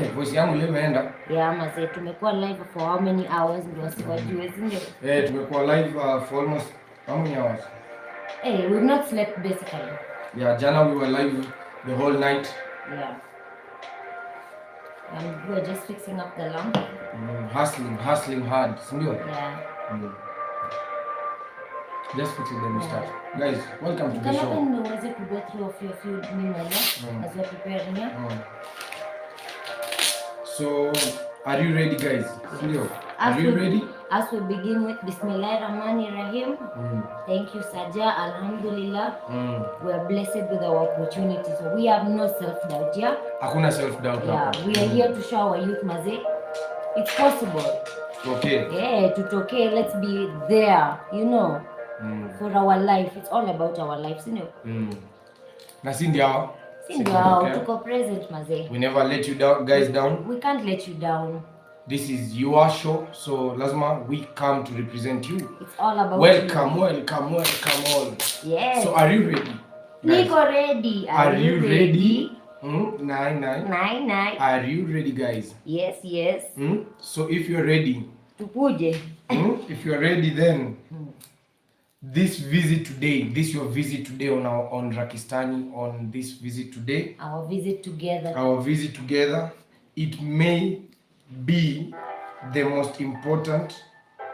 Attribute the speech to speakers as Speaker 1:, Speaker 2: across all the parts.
Speaker 1: Voice yangu leo imeenda.
Speaker 2: Yeah, mazee tumekuwa live for how many hours ndio wasiwajue, si ndio?
Speaker 1: Tumekuwa live for almost how many hours?
Speaker 2: We've not slept basically.
Speaker 1: Yeah, jana we were live the whole night.
Speaker 2: Yeah. And we're just fixing up the lamp.
Speaker 1: Hustling hard, si ndio?
Speaker 2: Yeah.
Speaker 1: Just fixing the start. Guys, welcome to the show.
Speaker 2: Can you go through a few minutes as we're preparing here?
Speaker 1: So, are you ready, guys? Are you ready?
Speaker 2: As we begin with Bismillahirrahmanirrahim. Thank you, Saja. Alhamdulillah. We are blessed with our opportunity. So we have no self-doubt, yeah?
Speaker 1: Hakuna self-doubt.
Speaker 2: Yeah, we are here to show our youth, Maze. It's possible.
Speaker 1: Okay.
Speaker 2: Yeah, okay. Let's be there, you know, for our life. It's all about our lives, you know.
Speaker 1: Na sindio?
Speaker 2: Tuko present, Maze.
Speaker 1: We never let you down, guys down.
Speaker 2: We can't let you down.
Speaker 1: This is your show, so lazima we come to represent you.
Speaker 2: It's all about
Speaker 1: welcome all.
Speaker 2: Yes.
Speaker 1: So are you ready?
Speaker 2: Niko ready.
Speaker 1: Are you ready?
Speaker 2: Nine.
Speaker 1: Are you ready, guys?
Speaker 2: Yes.
Speaker 1: So if you're ready,
Speaker 2: tukuje.
Speaker 1: If you're ready, then this your visit today on Rakistani, on this visit today,
Speaker 2: our visit
Speaker 1: together, it may be the most important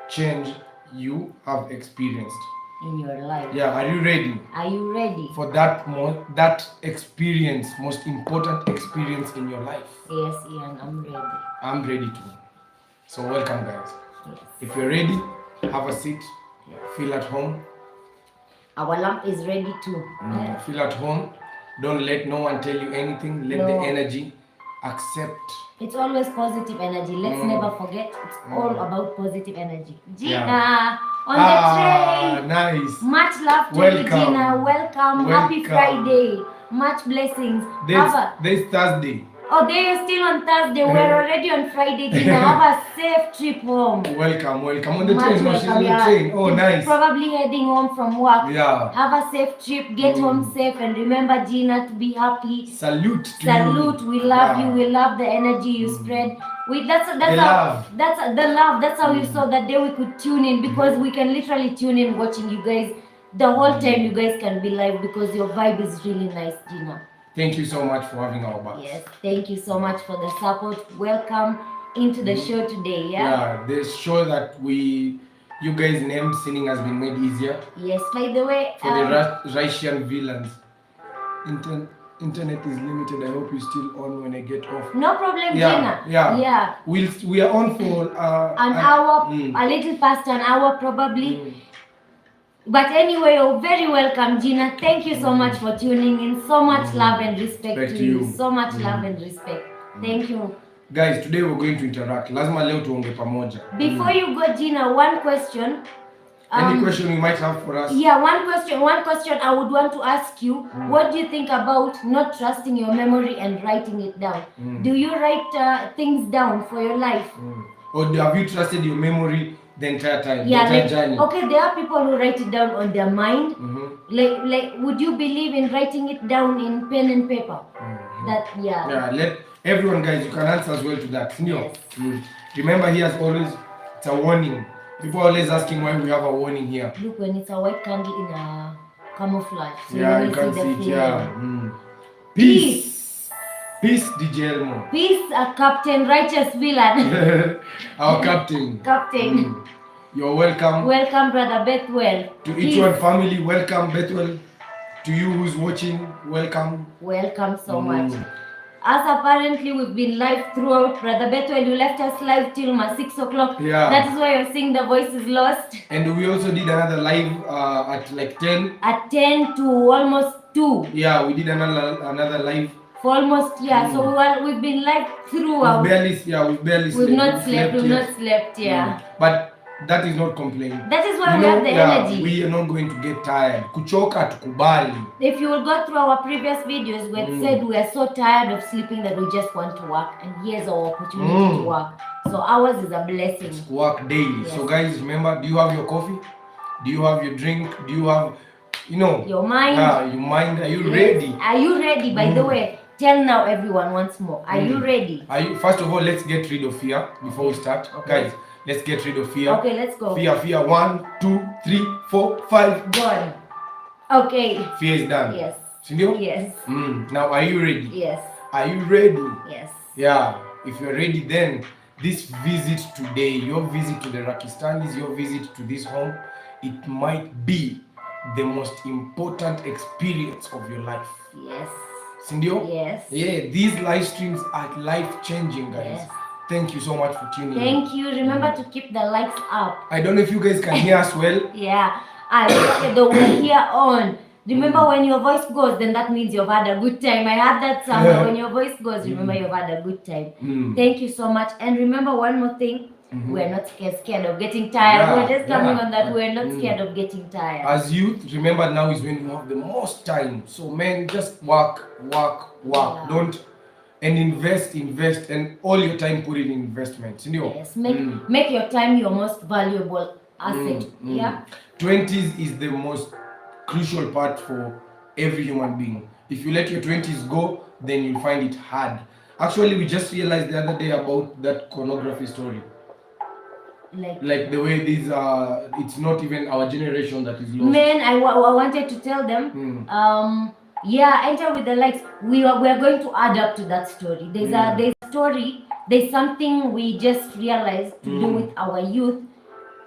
Speaker 1: change you have experienced
Speaker 2: in your life.
Speaker 1: Yeah, are you ready?
Speaker 2: Are you ready
Speaker 1: for that experience, most important experience in your life?
Speaker 2: Yes, Ian, I'm ready.
Speaker 1: I'm ready too. So welcome, guys.
Speaker 2: Yes.
Speaker 1: If you're ready, have a seat. Feel at home.
Speaker 2: Our lamp is ready too.
Speaker 1: Feel at home. Don't let no one tell you anything. Let the energy accept.
Speaker 2: It's always positive energy. Let's never forget. It's all about positive energy. Gina, on the train.
Speaker 1: Nice.
Speaker 2: Much love to you, Gina. Welcome. Happy Friday. Much blessings.
Speaker 1: This Thursday.
Speaker 2: Oh, they are still on Thursday. We're already on Friday, Gina. Have a safe trip home.
Speaker 1: Welcome. On the train. No, she's on the train. Oh, nice.
Speaker 2: Probably heading home from work.
Speaker 1: Yeah.
Speaker 2: Have a safe trip. Get home safe. And remember, Gina, to be happy.
Speaker 1: Salute to you.
Speaker 2: We love you. We love the energy you spread. That's the love. That's how you saw that day we could tune in, because we can literally tune in watching you guys. The whole time you guys can be live because your vibe is really nice, Gina.
Speaker 1: Thank you so much for having our back.
Speaker 2: Yes, thank you so much for the support. Welcome into the show today,
Speaker 1: Yeah, the show that you guys named Sinning has been made easier.
Speaker 2: Yes, by the way.
Speaker 1: For the Russian villains. Internet is limited. I hope you're still on when I get off.
Speaker 2: No problem, Gina.
Speaker 1: Yeah. We are on for
Speaker 2: an hour, a little past an hour probably. But anyway, you're very welcome, Gina. Thank you so much for tuning in. So much love and respect to you. So much love and respect. Thank you.
Speaker 1: Guys, today we're going to interact. Lazima leo tuonge pamoja.
Speaker 2: Before you go, Gina, one question.
Speaker 1: Any question you might have for us?
Speaker 2: Yeah, one question I would want to ask you. What do you think about not trusting your memory and writing it down? Do you write things down for your life?
Speaker 1: Or have you trusted your memory the entire time?
Speaker 2: Yeah,
Speaker 1: the entire journey?
Speaker 2: Okay, there are people who write it down on their mind. Like, would you believe in writing it down in pen and paper?
Speaker 1: Yeah, let everyone, guys, you can answer as well to that. Yes. Remember, here as always, it's a warning. People are always asking why we have a warning here.
Speaker 2: Look, when it's a white candle in a camouflage. So
Speaker 1: you can see it, Peace, DJ Elmo.
Speaker 2: Peace, Captain Righteous Villain.
Speaker 1: Our captain. You're welcome.
Speaker 2: Welcome, Brother Bethwell.
Speaker 1: To each one family, welcome, Bethwell. To you who's watching, welcome.
Speaker 2: Welcome so much. As apparently we've been live throughout, Brother Bethwell, you left us live till 6 o'clock.
Speaker 1: Yeah.
Speaker 2: That is why you're seeing the voices lost.
Speaker 1: And we also did another live at like 10.
Speaker 2: At 10 to almost 2.
Speaker 1: Yeah, we did another live.
Speaker 2: For almost, so we've been live throughout.
Speaker 1: We've barely slept.
Speaker 2: We've not slept,
Speaker 1: But that is not complaining.
Speaker 2: That is why we have the energy.
Speaker 1: We are not going to get tired. Kuchoka tukubali.
Speaker 2: If you will go through our previous videos, we had said we are so tired of sleeping that we just want to work. And here's our opportunity to work. So ours is a blessing.
Speaker 1: Work daily. Yes. So guys, remember, do you have your coffee? Do you have your drink? Do you have,
Speaker 2: your mind?
Speaker 1: Your mind. Are you ready?
Speaker 2: Are you ready? By the way, tell now everyone once more. Are you ready?
Speaker 1: First of all, let's get rid of fear before we start.
Speaker 2: Okay.
Speaker 1: Guys, let's get rid of fear.
Speaker 2: Okay, let's go.
Speaker 1: Fear. 1, 2, 3, 4, 5.
Speaker 2: Gone. Okay.
Speaker 1: Fear is done.
Speaker 2: Yes.
Speaker 1: Sindio?
Speaker 2: Yes.
Speaker 1: Now, are you ready?
Speaker 2: Yes.
Speaker 1: Are you ready?
Speaker 2: Yes.
Speaker 1: Yeah. If you're ready, then this visit today, your visit to the Rakistanis, your visit to this home, it might be the most important experience of your life.
Speaker 2: Yes.
Speaker 1: Sindio?
Speaker 2: Yes.
Speaker 1: Yeah, these live streams are life-changing, guys.
Speaker 2: Yes.
Speaker 1: Thank you so much for tuning in.
Speaker 2: Thank you. Remember to keep the lights up.
Speaker 1: I don't know if you guys can hear us well.
Speaker 2: Yeah. Though we're here on. Remember when your voice goes, then that means you've had a good time. I had that somewhere. When your voice goes, remember you've had a good time. Thank you so much. And remember one more thing. We're not scared of getting tired.
Speaker 1: Yeah,
Speaker 2: We're just coming on that. We're not scared of getting tired.
Speaker 1: As youth, remember now is when you have the most time. So man, just work.
Speaker 2: Yeah.
Speaker 1: Don't and invest and all your time put it in investment.
Speaker 2: Yes, make your time your most valuable asset. Yeah.
Speaker 1: 20s is the most crucial part for every human being. If you let your 20s go, then you'll find it hard. Actually, we just realized the other day about that pornography story. Like the way these it's not even our generation that is lost.
Speaker 2: Man, I wanted to tell them, enter with the likes. We are going to add up to that story. There's a story. There's something we just realized to do with our youth,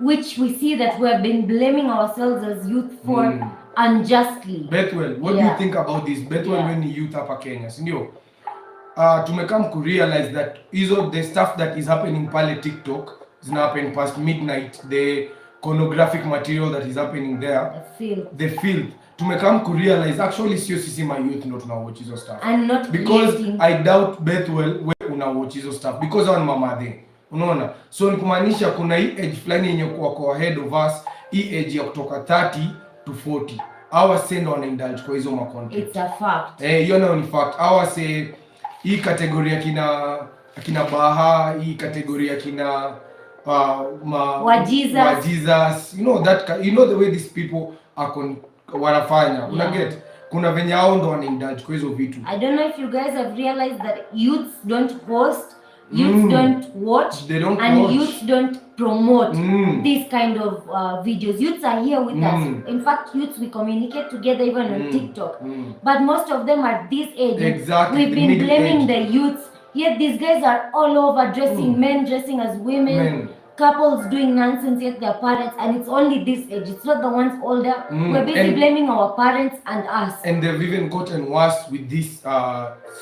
Speaker 2: which we see that we have been blaming ourselves as youth for unjustly.
Speaker 1: Bethwell, what do you think about this? Bethwell, when you youth hapa Kenya, sindio? Tumekam ku realize that the stuff that is happening pale TikTok zina happen past midnight, the pornographic material that is happening there, the filth. Tumekam ku realize actually sio sisi my youth ndo tuna watch hizo stuff.
Speaker 2: And not
Speaker 1: because
Speaker 2: creating.
Speaker 1: I doubt Bethwell we una watch hizo stuff because on mama they. Unaona? So ni kumaanisha kuna hii age fulani yenye kwa ahead of us, hii age ya kutoka 30 to 40. Hawa sendo wana indulge kwa hizo ma content.
Speaker 2: It's a fact.
Speaker 1: Hiyo nayo ni fact. Hawa say hii kategoria kina Baha, hii kategoria kina
Speaker 2: wa Jesus.
Speaker 1: You know the way these people are wanafanya. Una get kuna venye hao ndo wana indulge kwa hizo vitu.
Speaker 2: I don't know if you guys have realized that youths don't host, youths don't watch, youths don't promote these kind of videos. Youths are here with us. In fact, youths, we communicate together even on TikTok. But most of them are this age.
Speaker 1: Exactly.
Speaker 2: We've been blaming the youths. Yet these guys are all over dressing, men dressing as women, couples doing nonsense, yet their parents, and it's only this age. It's not the ones older. We're basically blaming our parents and us.
Speaker 1: And they've even gotten worse with this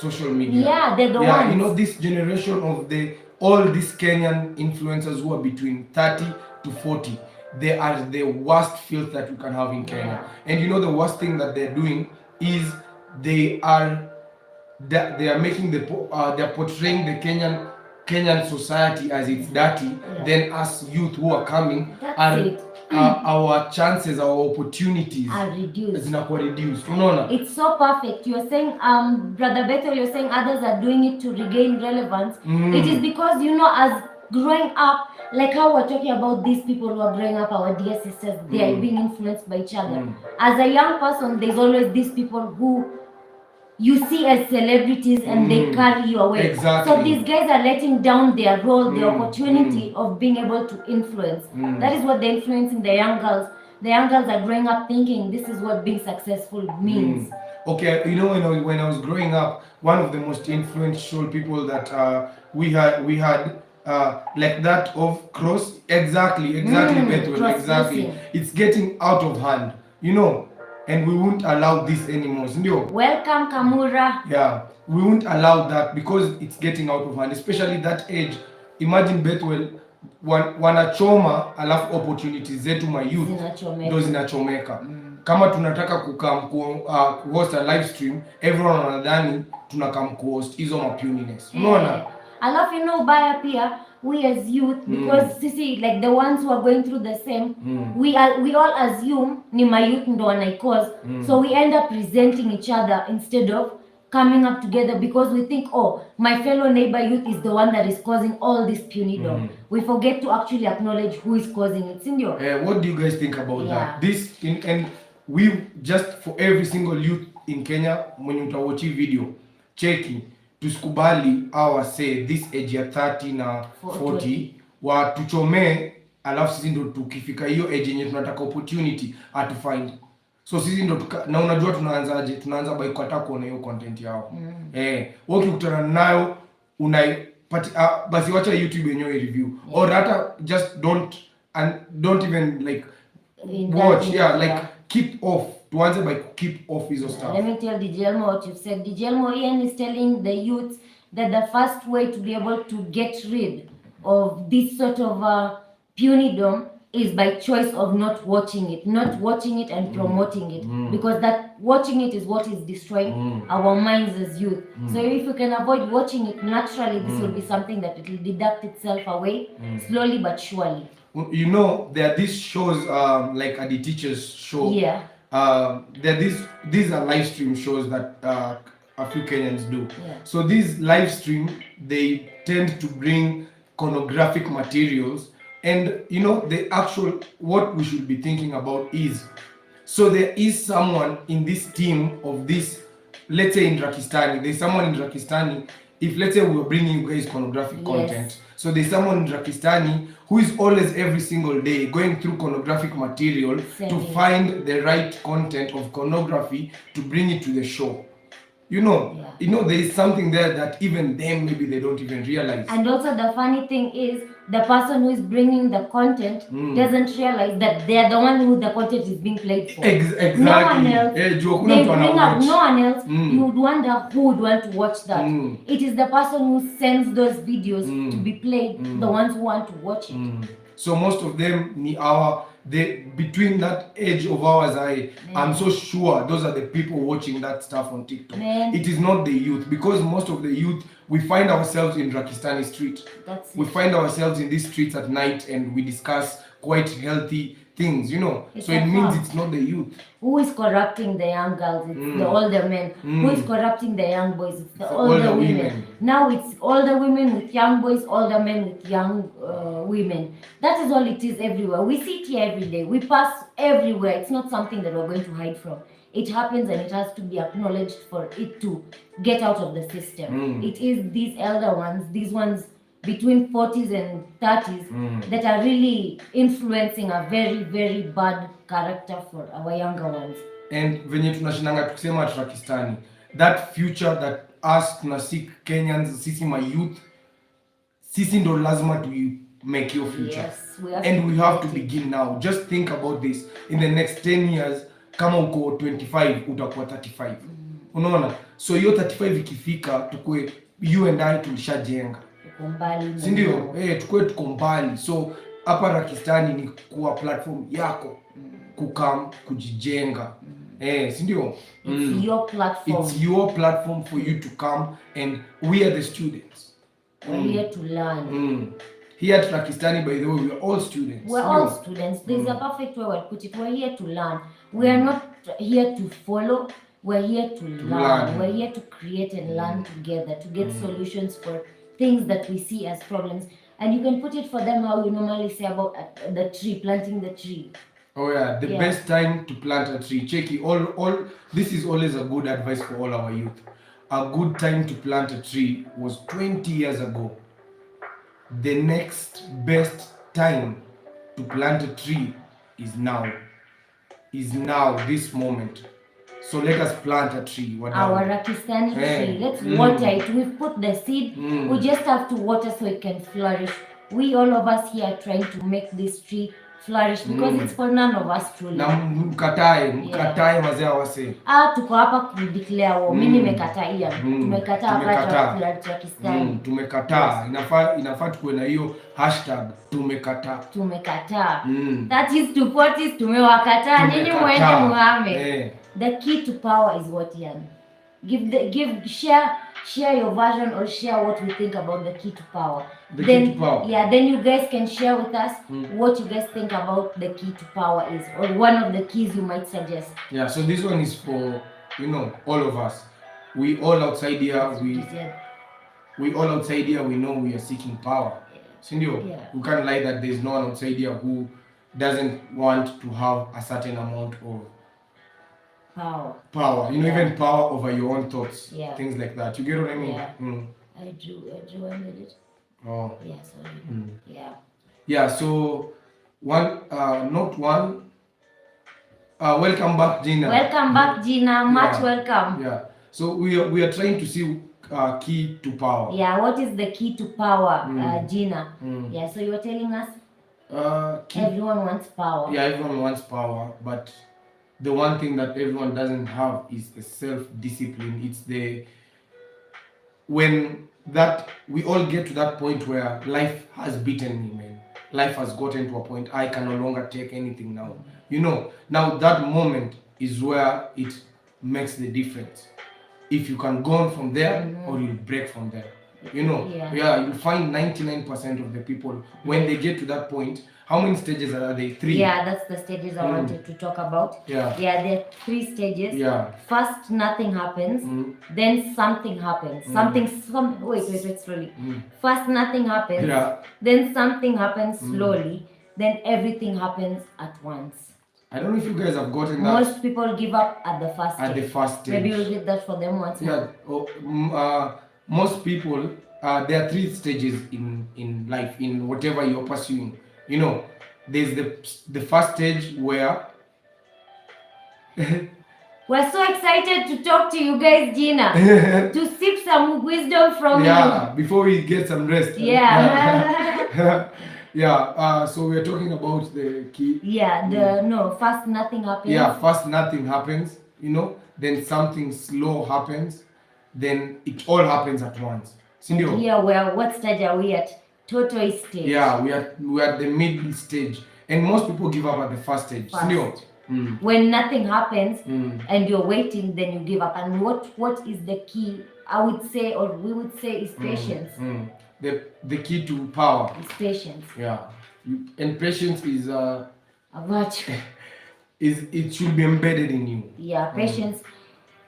Speaker 1: social media.
Speaker 2: Yeah, they're the ones.
Speaker 1: You know, this generation of all these Kenyan influencers who are between 30 to 40, they are the worst filth that you can have in Kenya. And you know the worst thing that they're doing is they are making they're portraying the Kenyan society as it's dirty. Then us youth who are coming our chances, our opportunities
Speaker 2: are reduced.
Speaker 1: It's
Speaker 2: so perfect. You're saying, Brother Bethel, you're saying others are doing it to regain relevance. It is because, as growing up, like how we're talking about these people who are growing up, our dear sisters, they are being influenced by each other. As a young person, there's always these people who you see as celebrities and they carry you away.
Speaker 1: Exactly.
Speaker 2: So these guys are letting down their role, the opportunity of being able to influence. That is what they're influencing the young girls. The young girls are growing up thinking this is what being successful means.
Speaker 1: Okay, when I was growing up, one of the most influential people that we had like that of Cross. Exactly, Bethel, exactly. It's getting out of hand, and we won't allow this anymore.
Speaker 2: Welcome, Kamura.
Speaker 1: Yeah, we won't allow that because it's getting out of hand, especially that age. Imagine Bethel, wanachoma alafu opportunities zetu my youth ndo zinachomeka. Kama tunataka kuhost a live stream, everyone wanadhani tunakam kuhost hizo mapuniness. Unaona?
Speaker 2: Alafu ubaya pia, we as youth, because sisi like the ones who are going through the same, we all assume ni my youth ndo wanaicause. So we end up resenting each other instead of coming up together because we think, my fellow neighbor youth is the one that is causing all this punidom. We forget to actually acknowledge who is causing it. Sindio?
Speaker 1: What do you guys think about that? And we just, for every single youth in Kenya, when you watch a video, cheki, tusikubali our say this age ya 30 na 40 watuchomee, alafu sisi ndo tukifika hiyo age yenye tunataka opportunity atufind. So sisi ndo na unajua tunaanzaje? Tunaanza by kukata kuona hiyo content yao. Wewe ukikutana nayo basi wacha YouTube yenyewe review, or hata just don't even like watch, like keep off. Tuanze by keep off hizo stuff.
Speaker 2: Let me tell DJ Elmo what you've said. DJ Elmo Ian is telling the youth that the first way to be able to get rid of this sort of punidom is by choice of not watching it and promoting it, because that watching it is what is destroying our minds as youth. So if you can avoid watching it, naturally this will be something that it will deduct itself away slowly but surely.
Speaker 1: You know, there are these shows like at the teacher's show.
Speaker 2: Yeah.
Speaker 1: There are these are live stream shows that a few Kenyans do.
Speaker 2: Yeah.
Speaker 1: So these live stream, they tend to bring pornographic materials. And you know, the actual what we should be thinking about is, so there is someone in this team of this, let's say in Rakistani, there's someone in Rakistani. If let's say we were bringing you guys pornographic content, so there's someone in Rakistani who is always every single day going through pornographic material to find the right content of pornography to bring it to the show. You know, there is something there that even them maybe they don't even realize. And
Speaker 2: also the funny thing is, the person who is bringing the content doesn't realize that they are the one who the content is being played for.
Speaker 1: Exactly.
Speaker 2: No one else. They bring up no one else. You would wonder who would want to watch that. It is the person who sends those videos to be played, the ones who want to watch it.
Speaker 1: So most of them between that age of ours, I'm so sure those are the people watching that stuff on TikTok. It is not the youth, because most of the youth, we find ourselves in Rakistani street. We find ourselves in these streets at night and we discuss quite healthy things, you know. So it means it's not the youth.
Speaker 2: Who is corrupting the young girls? It's the older men. Who is corrupting the young boys? It's the older women. Now it's older women with young boys, older men with young women. That is all it is everywhere. We see it here every day. We pass everywhere. It's not something that we're going to hide from. It happens and it has to be acknowledged for it to get out of the system. It is these elder ones, these ones between 40s and 30s that are really influencing a very, very bad character for our younger ones.
Speaker 1: And venye tunashinanga tukisema Pakistani, that future that us tunasik Kenyans, sisi my youth, sisi ndo lazima to make your future.
Speaker 2: Yes,
Speaker 1: we have to begin now. Just think about this. In the next 10 years, kama uko 25, utakuwa 35. Unaona? So hiyo 35 ikifika, tukue you and I tulishajenga. Si ndio? Tukue tuko mbali. So hapa Rakistani ni kuwa platform yako kukam kujijenga. Si ndio?
Speaker 2: It's your platform.
Speaker 1: It's your platform for you to come, and we are the students.
Speaker 2: We're here to learn.
Speaker 1: Here at Rakistani, by the way, we are all students.
Speaker 2: We're all students. There's a perfect way to put it. We're here to learn. We are not here to follow. We're here to learn. We're here to create and learn together, to get solutions for things that we see as problems. And you can put it for them how you normally say about the tree, planting the tree.
Speaker 1: Oh yeah, the best time to plant a tree. Checky, all this is always a good advice for all our youth. A good time to plant a tree was 20 years ago. The next best time to plant a tree is now. This moment. So let us plant a tree.
Speaker 2: Our Rakistani tree. Let's water it. We've put the seed. We just have to water so it can flourish. We, all of us here, are trying to make this tree flourish because it's for none of us truly.
Speaker 1: Na mkatae wazee wase.
Speaker 2: Tuko hapa kudeclare wao. Mimi nimekataa hiyo. Tumekataa hapa Rakistani.
Speaker 1: Tumekataa. Inafaa tuwe na hiyo hashtag tumekataa.
Speaker 2: That is to 40s tumewakataa. Nyinyi mwende muhame. The key to power is what, Ian? Share your version or share what we think about the key to power.
Speaker 1: Key to power.
Speaker 2: Yeah, then you guys can share with us what you guys think about the key to power is, or one of the keys you might suggest.
Speaker 1: Yeah, so this one is for, all of us. We all outside here, we all outside here, we know we are seeking power. Sindio?
Speaker 2: Yeah.
Speaker 1: We can't lie that there's no one outside here who doesn't want to have a certain amount of
Speaker 2: Power.
Speaker 1: You know, even power over your own thoughts.
Speaker 2: Yeah.
Speaker 1: Things like that. You get what I mean?
Speaker 2: Yeah. I drew it.
Speaker 1: Oh.
Speaker 2: Yeah, sorry. Yeah.
Speaker 1: Yeah, so not one. Welcome back, Gina.
Speaker 2: Welcome back, Gina. Much
Speaker 1: Yeah.
Speaker 2: welcome.
Speaker 1: Yeah. So we are trying to see key to power.
Speaker 2: Yeah, what is the key to power, Gina? Yeah, so you were telling us everyone wants power.
Speaker 1: Yeah, everyone wants power, but the one thing that everyone doesn't have is the self-discipline. It's the when that we all get to that point where life has beaten me, man. Life has gotten to a point I can no longer take anything now. You know, now that moment is where it makes the difference. If you can go on from there or you'll break from there. You know, you'll find 99% of the people when they get to that point. How many stages are they? 3.
Speaker 2: Yeah, that's the stages I wanted to talk about.
Speaker 1: Yeah,
Speaker 2: there are 3 stages.
Speaker 1: Yeah.
Speaker 2: First, nothing happens. Then something happens. Wait, slowly. First, nothing happens.
Speaker 1: Yeah.
Speaker 2: Then something happens slowly. Then everything happens at once.
Speaker 1: I don't know if you guys have gotten that.
Speaker 2: Most people give up at the first stage.
Speaker 1: At the first stage.
Speaker 2: Maybe we'll get that for them once more.
Speaker 1: Most people, there are 3 stages in life, in whatever you're pursuing. You know, there's the first stage where
Speaker 2: we're so excited to talk to you guys, Gina, to sip some wisdom from you.
Speaker 1: Yeah, before we get some rest.
Speaker 2: Yeah.
Speaker 1: So we're talking about the key.
Speaker 2: First nothing happens.
Speaker 1: Yeah, first nothing happens, you know, then something slow happens, then it all happens at once. Sindio?
Speaker 2: Yeah, what stage are we at? Tortoise stage.
Speaker 1: Yeah, we are at the middle stage. And most people give up at the first stage. Sindio?
Speaker 2: When nothing happens and you're waiting, then you give up. And what is the key? I would say, or we would say, is patience.
Speaker 1: The key to power
Speaker 2: is patience.
Speaker 1: Yeah, and patience is
Speaker 2: a virtue.
Speaker 1: It should be embedded in you.
Speaker 2: Yeah, patience,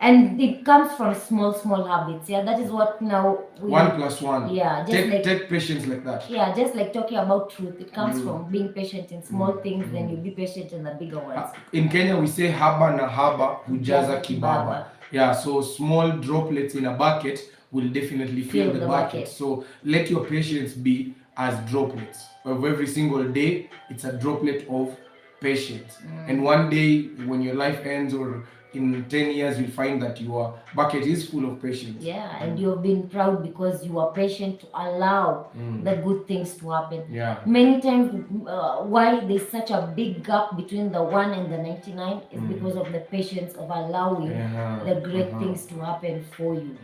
Speaker 2: and it comes from small habits. Yeah, that is what now.
Speaker 1: 1 + 1.
Speaker 2: Yeah,
Speaker 1: take patience like that.
Speaker 2: Yeah, just like talking about truth. It comes from being patient in small things, then you be patient in the bigger ones.
Speaker 1: In Kenya, we say haba na haba hujaza kibaba. Yeah, so small droplets in a bucket will definitely fill the bucket. So let your patience be as droplets. Of every single day, it's a droplet of patience. And one day, when your life ends, or in 10 years, you'll find that your bucket is full of patience.
Speaker 2: Yeah, and you've been proud because you are patient to allow the good things to happen.
Speaker 1: Yeah.
Speaker 2: Many times, why there's such a big gap between the 1 and the 99 is because of the patience of allowing the great things to happen for you.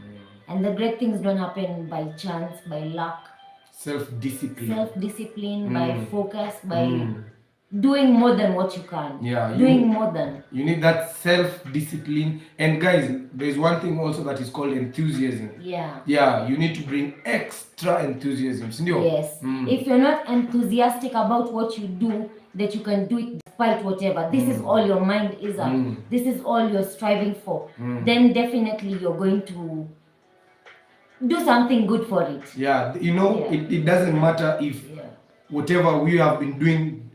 Speaker 2: And the great things don't happen by chance, by luck.
Speaker 1: Self-discipline.
Speaker 2: By focus, by doing more than what you can.
Speaker 1: Yeah. You need that self-discipline. And guys, there's one thing also that is called enthusiasm.
Speaker 2: Yeah.
Speaker 1: Yeah, you need to bring extra enthusiasm.
Speaker 2: Yes. If you're not enthusiastic about what you do, that you can do it despite whatever. This is all your mind is on. This is all you're striving for. Then definitely you're going to do something good for it.
Speaker 1: Yeah, you know, it doesn't matter if whatever we have been doing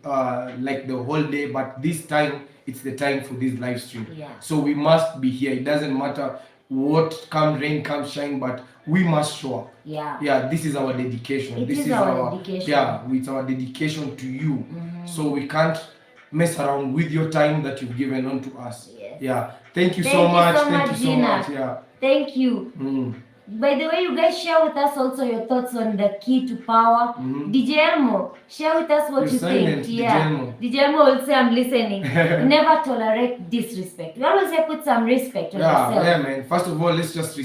Speaker 1: like the whole day, but this time it's the time for this live stream.
Speaker 2: Yeah.
Speaker 1: So we must be here. It doesn't matter what come rain, come shine, but we must show up.
Speaker 2: Yeah.
Speaker 1: Yeah, this is our dedication.
Speaker 2: This is our dedication.
Speaker 1: Yeah, it's our dedication to you. So we can't mess around with your time that you've given on to us.
Speaker 2: Yes.
Speaker 1: Yeah. Thank you so much.
Speaker 2: Thank you so much.
Speaker 1: Yeah.
Speaker 2: Thank you. By the way, you guys share with us also your thoughts on the key to power. DJ Elmo, share with us what you think. Yeah. DJ Elmo will say, I'm listening. Never tolerate disrespect. We always say put some respect on yourself.
Speaker 1: Yeah, man. First of all, let's just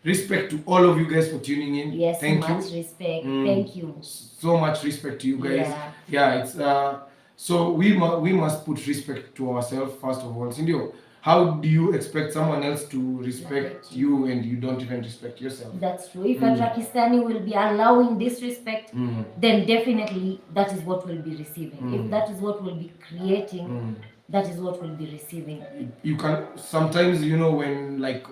Speaker 1: respect to all of you guys for tuning in.
Speaker 2: Yes,
Speaker 1: thank you.
Speaker 2: Much respect. Thank you.
Speaker 1: So much respect to you guys. Yeah, it's so we must put respect to ourselves first of all. Sindio, how do you expect someone else to respect you and you don't even respect yourself?
Speaker 2: That's true. If a Pakistani will be allowing disrespect, then definitely that is what we'll be receiving. If that is what we'll be creating, that is what we'll be receiving.
Speaker 1: You can sometimes, you know, when like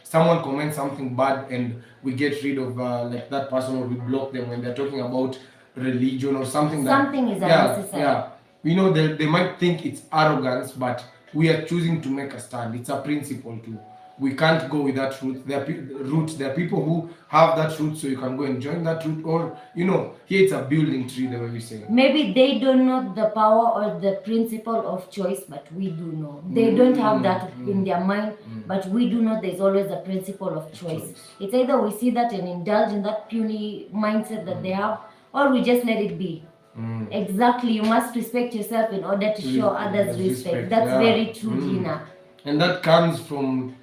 Speaker 1: someone comments something bad and we get rid of like that person, or we block them when they're talking about religion or something.
Speaker 2: Something is unnecessary.
Speaker 1: Yeah. You know, they might think it's arrogance, but we are choosing to make a stand. It's a principle too. We can't go with that route. There are people who have that route, so you can go and join that route, or here it's a building tree, the way we say.
Speaker 2: Maybe they don't know the power or the principle of choice, but we do know. They don't have that in their mind, but we do know there's always a principle of choice. It's either we see that and indulge in that puny mindset that they have, or we just let it be. Exactly, you must respect yourself in order to show others respect. That's very true, Gina.
Speaker 1: And that comes from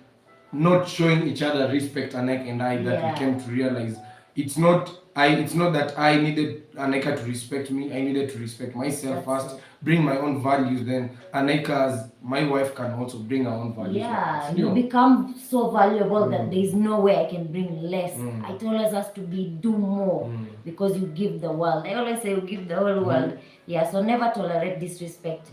Speaker 1: not showing each other respect, Anika and I, that we came to realize it's not that I needed Anika to respect me. I needed to respect myself first, bring my own values, then Anika as my wife can also bring her own values.
Speaker 2: Yeah, you become so valuable that there is no way I can bring less. It always has to be do more because you give the world. I always say you give the whole world. Yeah, so never tolerate disrespect.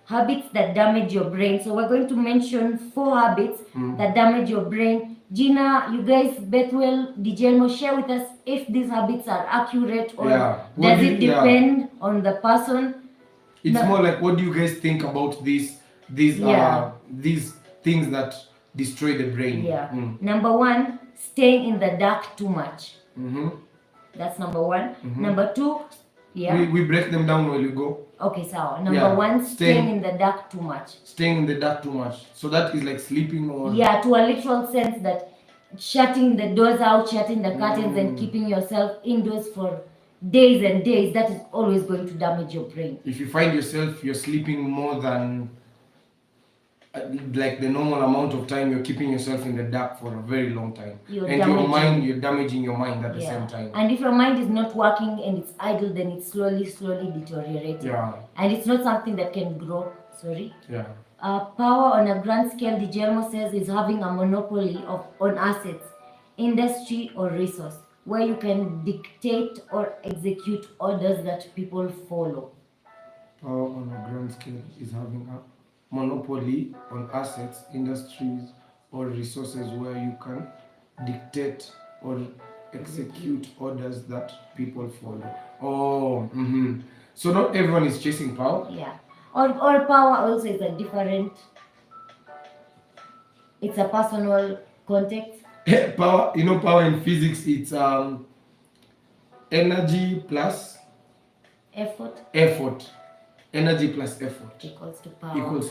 Speaker 2: Habits that damage your brain. So we're going to mention 4 habits that damage your brain. Gina, you guys, Bethwell, Dijelmo, share with us if these habits are accurate or does it depend on the person?
Speaker 1: It's more like, what do you guys think about these things that destroy the brain?
Speaker 2: Number 1, staying in the dark too much. That's number 1. Number 2,
Speaker 1: we break them down while you go.
Speaker 2: Okay, so number 1, staying in the dark too much.
Speaker 1: Staying in the dark too much. So that is like sleeping or...
Speaker 2: Yeah, to a literal sense that shutting the doors out, shutting the curtains and keeping yourself indoors for days and days, that is always going to damage your brain.
Speaker 1: If you find yourself, you're sleeping more than like the normal amount of time, you're keeping yourself in the dark for a very long time. You're damaging your mind at the same time.
Speaker 2: And if your mind is not working and it's idle, then it's slowly deteriorating. And it's not something that can grow. Power on a grand scale, Dijelmo says, is having a monopoly on assets, industry or resource, where you can dictate or execute orders that people follow.
Speaker 1: Power on a grand scale is having a monopoly on assets, industries or resources, where you can dictate or execute orders that people follow. So not everyone is chasing power.
Speaker 2: Or power also is a different, it's a personal context.
Speaker 1: Power, power in physics, it's energy plus effort. Energy plus effort
Speaker 2: equals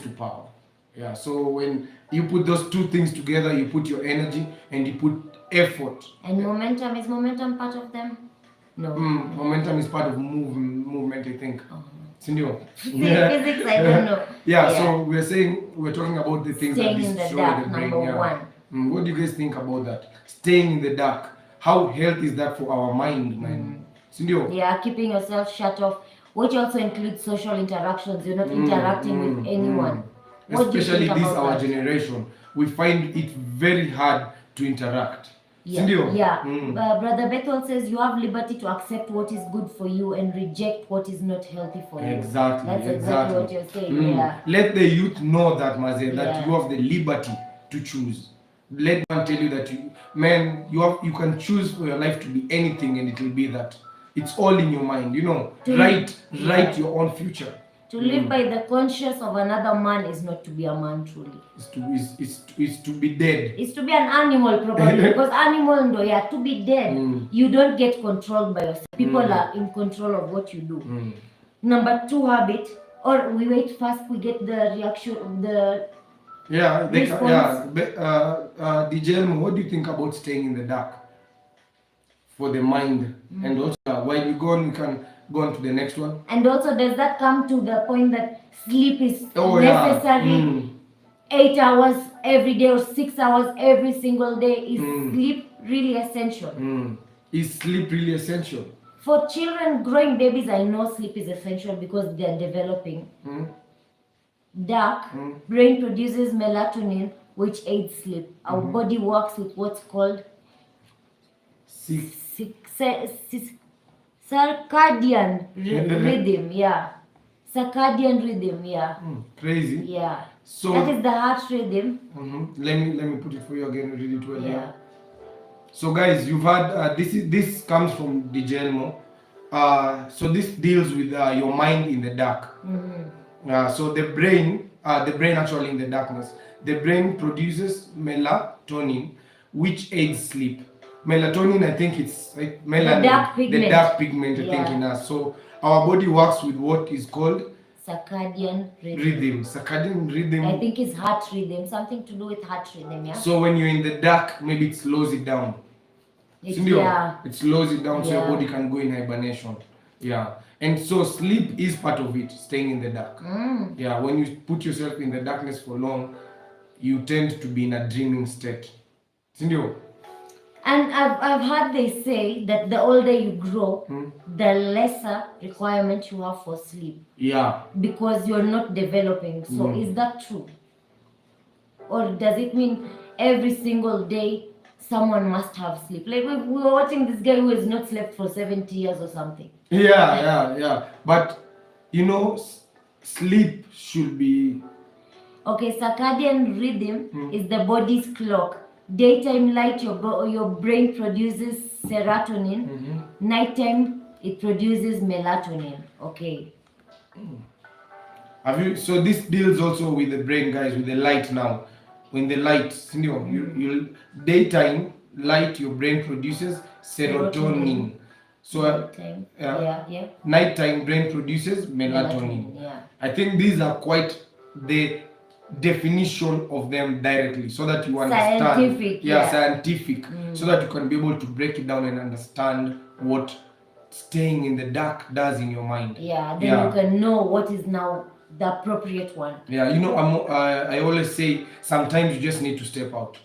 Speaker 2: to power.
Speaker 1: Yeah, so when you put those two things together, you put your energy and you put effort.
Speaker 2: And momentum, is momentum part of them? No.
Speaker 1: Momentum is part of movement, I think.
Speaker 2: Physics, I don't know.
Speaker 1: So we're talking about the things
Speaker 2: staying
Speaker 1: that destroy the brain.
Speaker 2: Number 1.
Speaker 1: What do you guys think about that? Staying in the dark. How healthy is that for our mind, man?
Speaker 2: Keeping yourself shut off, which also includes social interactions. You're not interacting with anyone.
Speaker 1: Especially our generation, we find it very hard to interact.
Speaker 2: Brother Bethel says you have liberty to accept what is good for you and reject what is not healthy for you.
Speaker 1: Exactly.
Speaker 2: That's exactly what you're saying.
Speaker 1: Let the youth know that, Maze, that you have the liberty to choose. Let them tell you that you can choose for your life to be anything, and it will be that. It's all in your mind, write your own future.
Speaker 2: To live by the conscience of another man is not to be a man truly.
Speaker 1: It's to be dead.
Speaker 2: It's to be an animal probably, because animal, to be dead. You don't get controlled by yourself. People are in control of what you do. Number 2 habit, or we wait first, we get the reaction, the response.
Speaker 1: Dijelmo, what do you think about staying in the dark for the mind? And also, while you go on, we can go on to the next one.
Speaker 2: And also, does that come to the point that sleep is necessary? 8 hours every day or 6 hours every single day? Is sleep really essential?
Speaker 1: Is sleep really essential?
Speaker 2: For children, growing babies, I know sleep is essential because they are developing. Dark, brain produces melatonin, which aids sleep. Our body works with what's called circadian rhythm. Circadian rhythm.
Speaker 1: Crazy. So
Speaker 2: that is the heart rhythm.
Speaker 1: Let me put it for you again. Read it well. So guys, you've had this comes from Dijelmo. So this deals with your mind in the dark. So the brain the brain actually in the darkness, the brain produces melatonin, which aids sleep. Melatonin, I think it's like melanin, the dark pigment, I think, in us. So our body works with what is called
Speaker 2: circadian
Speaker 1: rhythm. Circadian rhythm.
Speaker 2: I think it's heart rhythm, something to do with heart rhythm, yeah.
Speaker 1: So when you're in the dark, maybe it slows it down. It slows it down so your body can go in hibernation. Yeah. And so sleep is part of it, staying in the dark. Yeah, when you put yourself in the darkness for long, you tend to be in a dreaming state. Sindio?
Speaker 2: And I've heard they say that the older you grow, the lesser requirement you have for sleep.
Speaker 1: Yeah.
Speaker 2: Because you're not developing. So is that true? Or does it mean every single day someone must have sleep? Like we were watching this guy who has not slept for 70 years or something.
Speaker 1: Yeah. But, you know, sleep should be...
Speaker 2: Okay, circadian rhythm is the body's clock. Daytime light, your brain produces serotonin. Nighttime, it produces melatonin. Okay.
Speaker 1: So this deals also with the brain, guys, with the light now. When the light, you daytime light, your brain produces serotonin. So nighttime brain produces melatonin.
Speaker 2: Yeah.
Speaker 1: I think these are quite the definition of them directly, so that you understand. Scientific. So that you can be able to break it down and understand what staying in the dark does in your mind.
Speaker 2: Yeah, then you can know what is now the appropriate one.
Speaker 1: Yeah, I always say sometimes you just need to step out.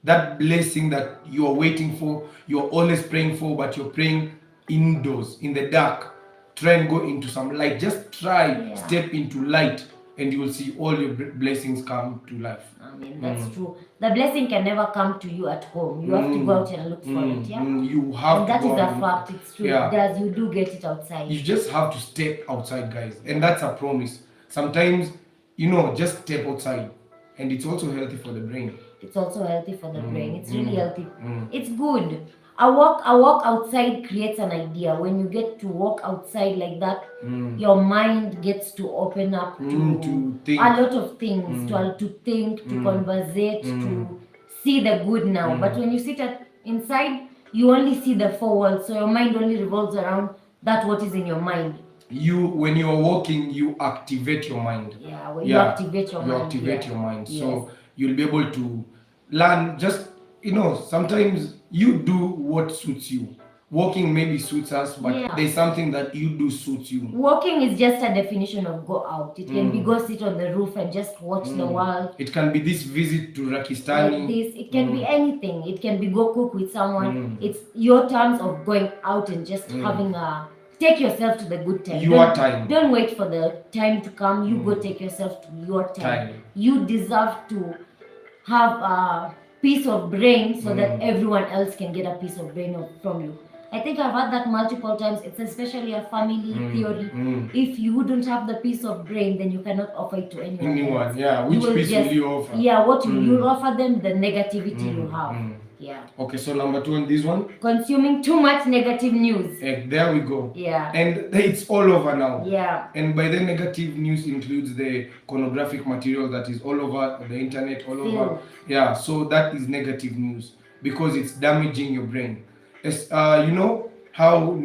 Speaker 1: That blessing that you are waiting for, you're always praying for, but you're praying indoors, in the dark. Try and go into some light. Just try, step into light, and you will see all your blessings come to life.
Speaker 2: I mean, that's true. The blessing can never come to you at home. You have to go out and look for it, yeah?
Speaker 1: You have
Speaker 2: and
Speaker 1: to
Speaker 2: that
Speaker 1: go
Speaker 2: is a fact. It's true.
Speaker 1: Yeah.
Speaker 2: You do get it outside.
Speaker 1: You just have to step outside, guys. And that's a promise. Sometimes, just step outside. And it's also healthy for the brain.
Speaker 2: It's also healthy for the brain. It's really healthy. It's good. A walk outside creates an idea. When you get to walk outside like that, your mind gets to open up to
Speaker 1: think.
Speaker 2: A lot of things, to think, to conversate, to see the good now. But when you sit inside, you only see the four walls. So your mind only revolves around that what is in your mind.
Speaker 1: When you are walking, you activate your mind.
Speaker 2: Yeah, when you activate your mind.
Speaker 1: You activate your mind. Yes. So you'll be able to learn. Just, sometimes you do what suits you. Walking maybe suits us, but there's something that you do suits you.
Speaker 2: Walking is just a definition of go out. It can be go sit on the roof and just watch the world.
Speaker 1: It can be this visit to Rakistani.
Speaker 2: Like this. It can be anything. It can be go cook with someone. It's your terms of going out and just having take yourself to the good time.
Speaker 1: Time.
Speaker 2: Don't wait for the time to come. You go take yourself to your time. You deserve to have a piece of brain so that everyone else can get a piece of brain from you. I think I've heard that multiple times. It's especially a family theory. If you don't have the piece of brain, then you cannot offer it to anyone else.
Speaker 1: Yeah, which piece will you offer?
Speaker 2: Yeah, what you offer them, the negativity you have. Yeah.
Speaker 1: Okay, so number 2 on this one?
Speaker 2: Consuming too much negative news.
Speaker 1: There we go.
Speaker 2: Yeah.
Speaker 1: And it's all over now.
Speaker 2: Yeah.
Speaker 1: And by the negative news includes the pornographic material that is all over the internet, all over. Yeah, so that is negative news because it's damaging your brain. You know how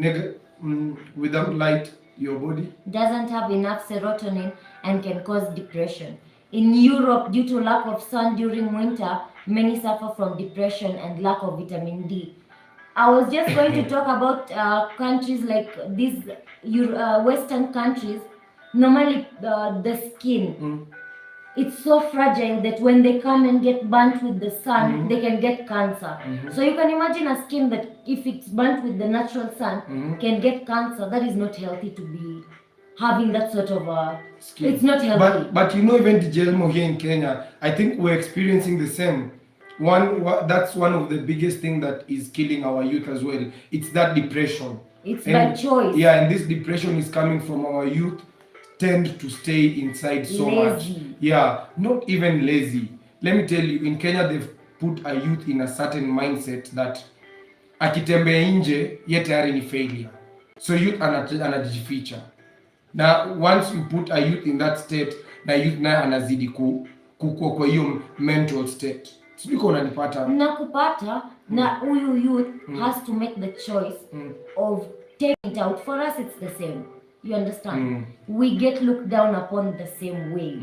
Speaker 1: without light, your body
Speaker 2: doesn't have enough serotonin and can cause depression. In Europe, due to lack of sun during winter, many suffer from depression and lack of vitamin D. I was just going to talk about countries like these Western countries. Normally, the skin, it's so fragile that when they come and get burnt with the sun, they can get cancer. So you can imagine a skin that if it's burnt with the natural sun, can get cancer. That is not healthy to be having that sort of skin. It's not healthy.
Speaker 1: But even Dijelmo here in Kenya, I think we're experiencing the same. That's one of the biggest things that is killing our youth as well. It's that depression.
Speaker 2: It's by choice.
Speaker 1: Yeah, and this depression is coming from our youth tend to stay inside so
Speaker 2: lazy.
Speaker 1: Much. Yeah, not even lazy. Let me tell you, in Kenya they've put a youth in a certain mindset that akitembea nje ye tayari ni failure. So youth anajificha. Now once you put a youth in that state, na youth naye anazidi kukua kwa hiyo mental state. Sijui kama unanipata.
Speaker 2: Nakupata. Na huyu youth has to make the choice of taking it out. For us it's the same. You understand? We get looked down upon the same way.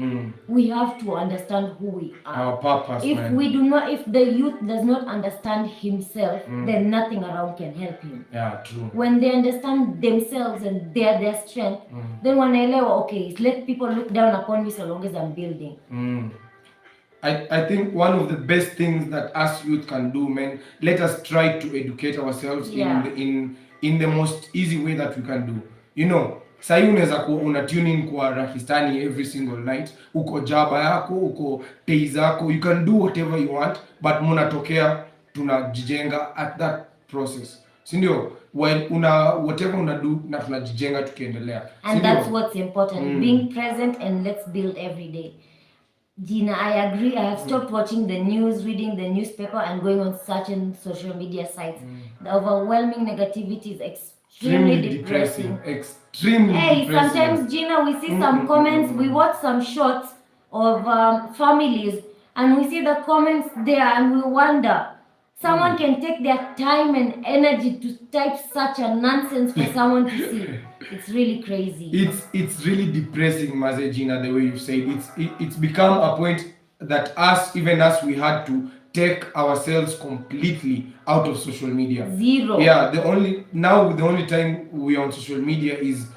Speaker 2: We have to understand who we are.
Speaker 1: Our purpose,
Speaker 2: if
Speaker 1: man.
Speaker 2: we do not, if the youth does not understand himself, then nothing around can help him.
Speaker 1: Yeah, true.
Speaker 2: When they understand themselves and their strength, then wanaelewa, okay, let people look down upon me so long as I'm building.
Speaker 1: I think one of the best things that us youth can do, man, let us try to educate ourselves in the most easy way that we can do. You know, sahi unaweza kuwa una tune in kwa Rakistani every single night, uko jaba yako, uko pay zako, you can do whatever you want, but munatokea tunajijenga at that process. Sindio? While whatever una do na tunajijenga tukiendelea.
Speaker 2: And that's what's important, being present, and let's build every day. Gina, I agree. I have stopped watching the news, reading the newspaper, and going on certain social media sites. The overwhelming negativity is extremely depressing.
Speaker 1: Extremely depressing.
Speaker 2: Sometimes, Gina, we see some comments, we watch some shots of families, and we see the comments there, and we wonder, someone can take their time and energy to type such a nonsense for someone to see. It's really crazy.
Speaker 1: It's really depressing, Maze Gina, the way you say it. It's become a point that even us, we had to take ourselves completely out of social media.
Speaker 2: Zero.
Speaker 1: Yeah, the only time we're on social media is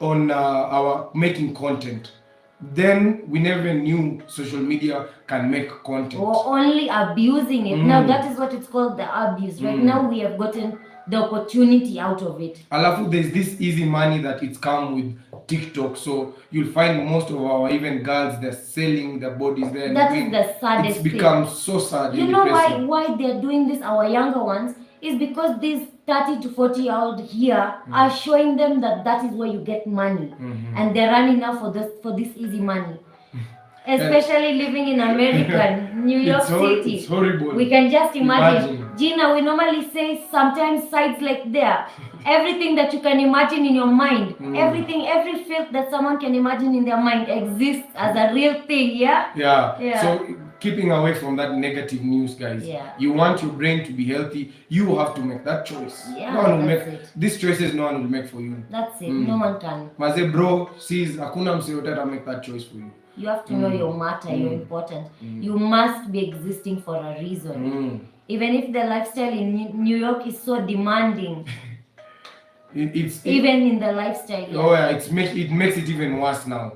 Speaker 1: on our making content. Then we never knew social media can make content.
Speaker 2: Or only abusing it. Now that is what it's called, the abuse. Right now we have gotten the opportunity out of it.
Speaker 1: Alafu, there's this easy money that it's come with TikTok, so you'll find most of our even girls, they're selling their bodies there.
Speaker 2: That is the saddest
Speaker 1: thing. It's become so sad.
Speaker 2: You know why they're doing this, our younger ones, is because these 30 to 40-year-old here are showing them that is where you get money, and they're running now for this easy money. Especially living in America, New York City.
Speaker 1: It's horrible.
Speaker 2: We can just imagine. Gina, we normally say sometimes sites like there, everything that you can imagine in your mind, every filth that someone can imagine in their mind exists as a real thing,
Speaker 1: Yeah. So keeping away from that negative news, guys.
Speaker 2: Yeah.
Speaker 1: You want your brain to be healthy, you have to make that choice.
Speaker 2: Yeah,
Speaker 1: no one will
Speaker 2: that's
Speaker 1: make
Speaker 2: it.
Speaker 1: these choices. No one will make for you.
Speaker 2: That's it. No one can.
Speaker 1: Maze bro, sees hakuna mse yote ata make that choice for you.
Speaker 2: You have to know your matter, you're important. You must be existing for a reason. Even if the lifestyle in New York is so demanding. Even in the lifestyle.
Speaker 1: Oh yeah, it makes it even worse now.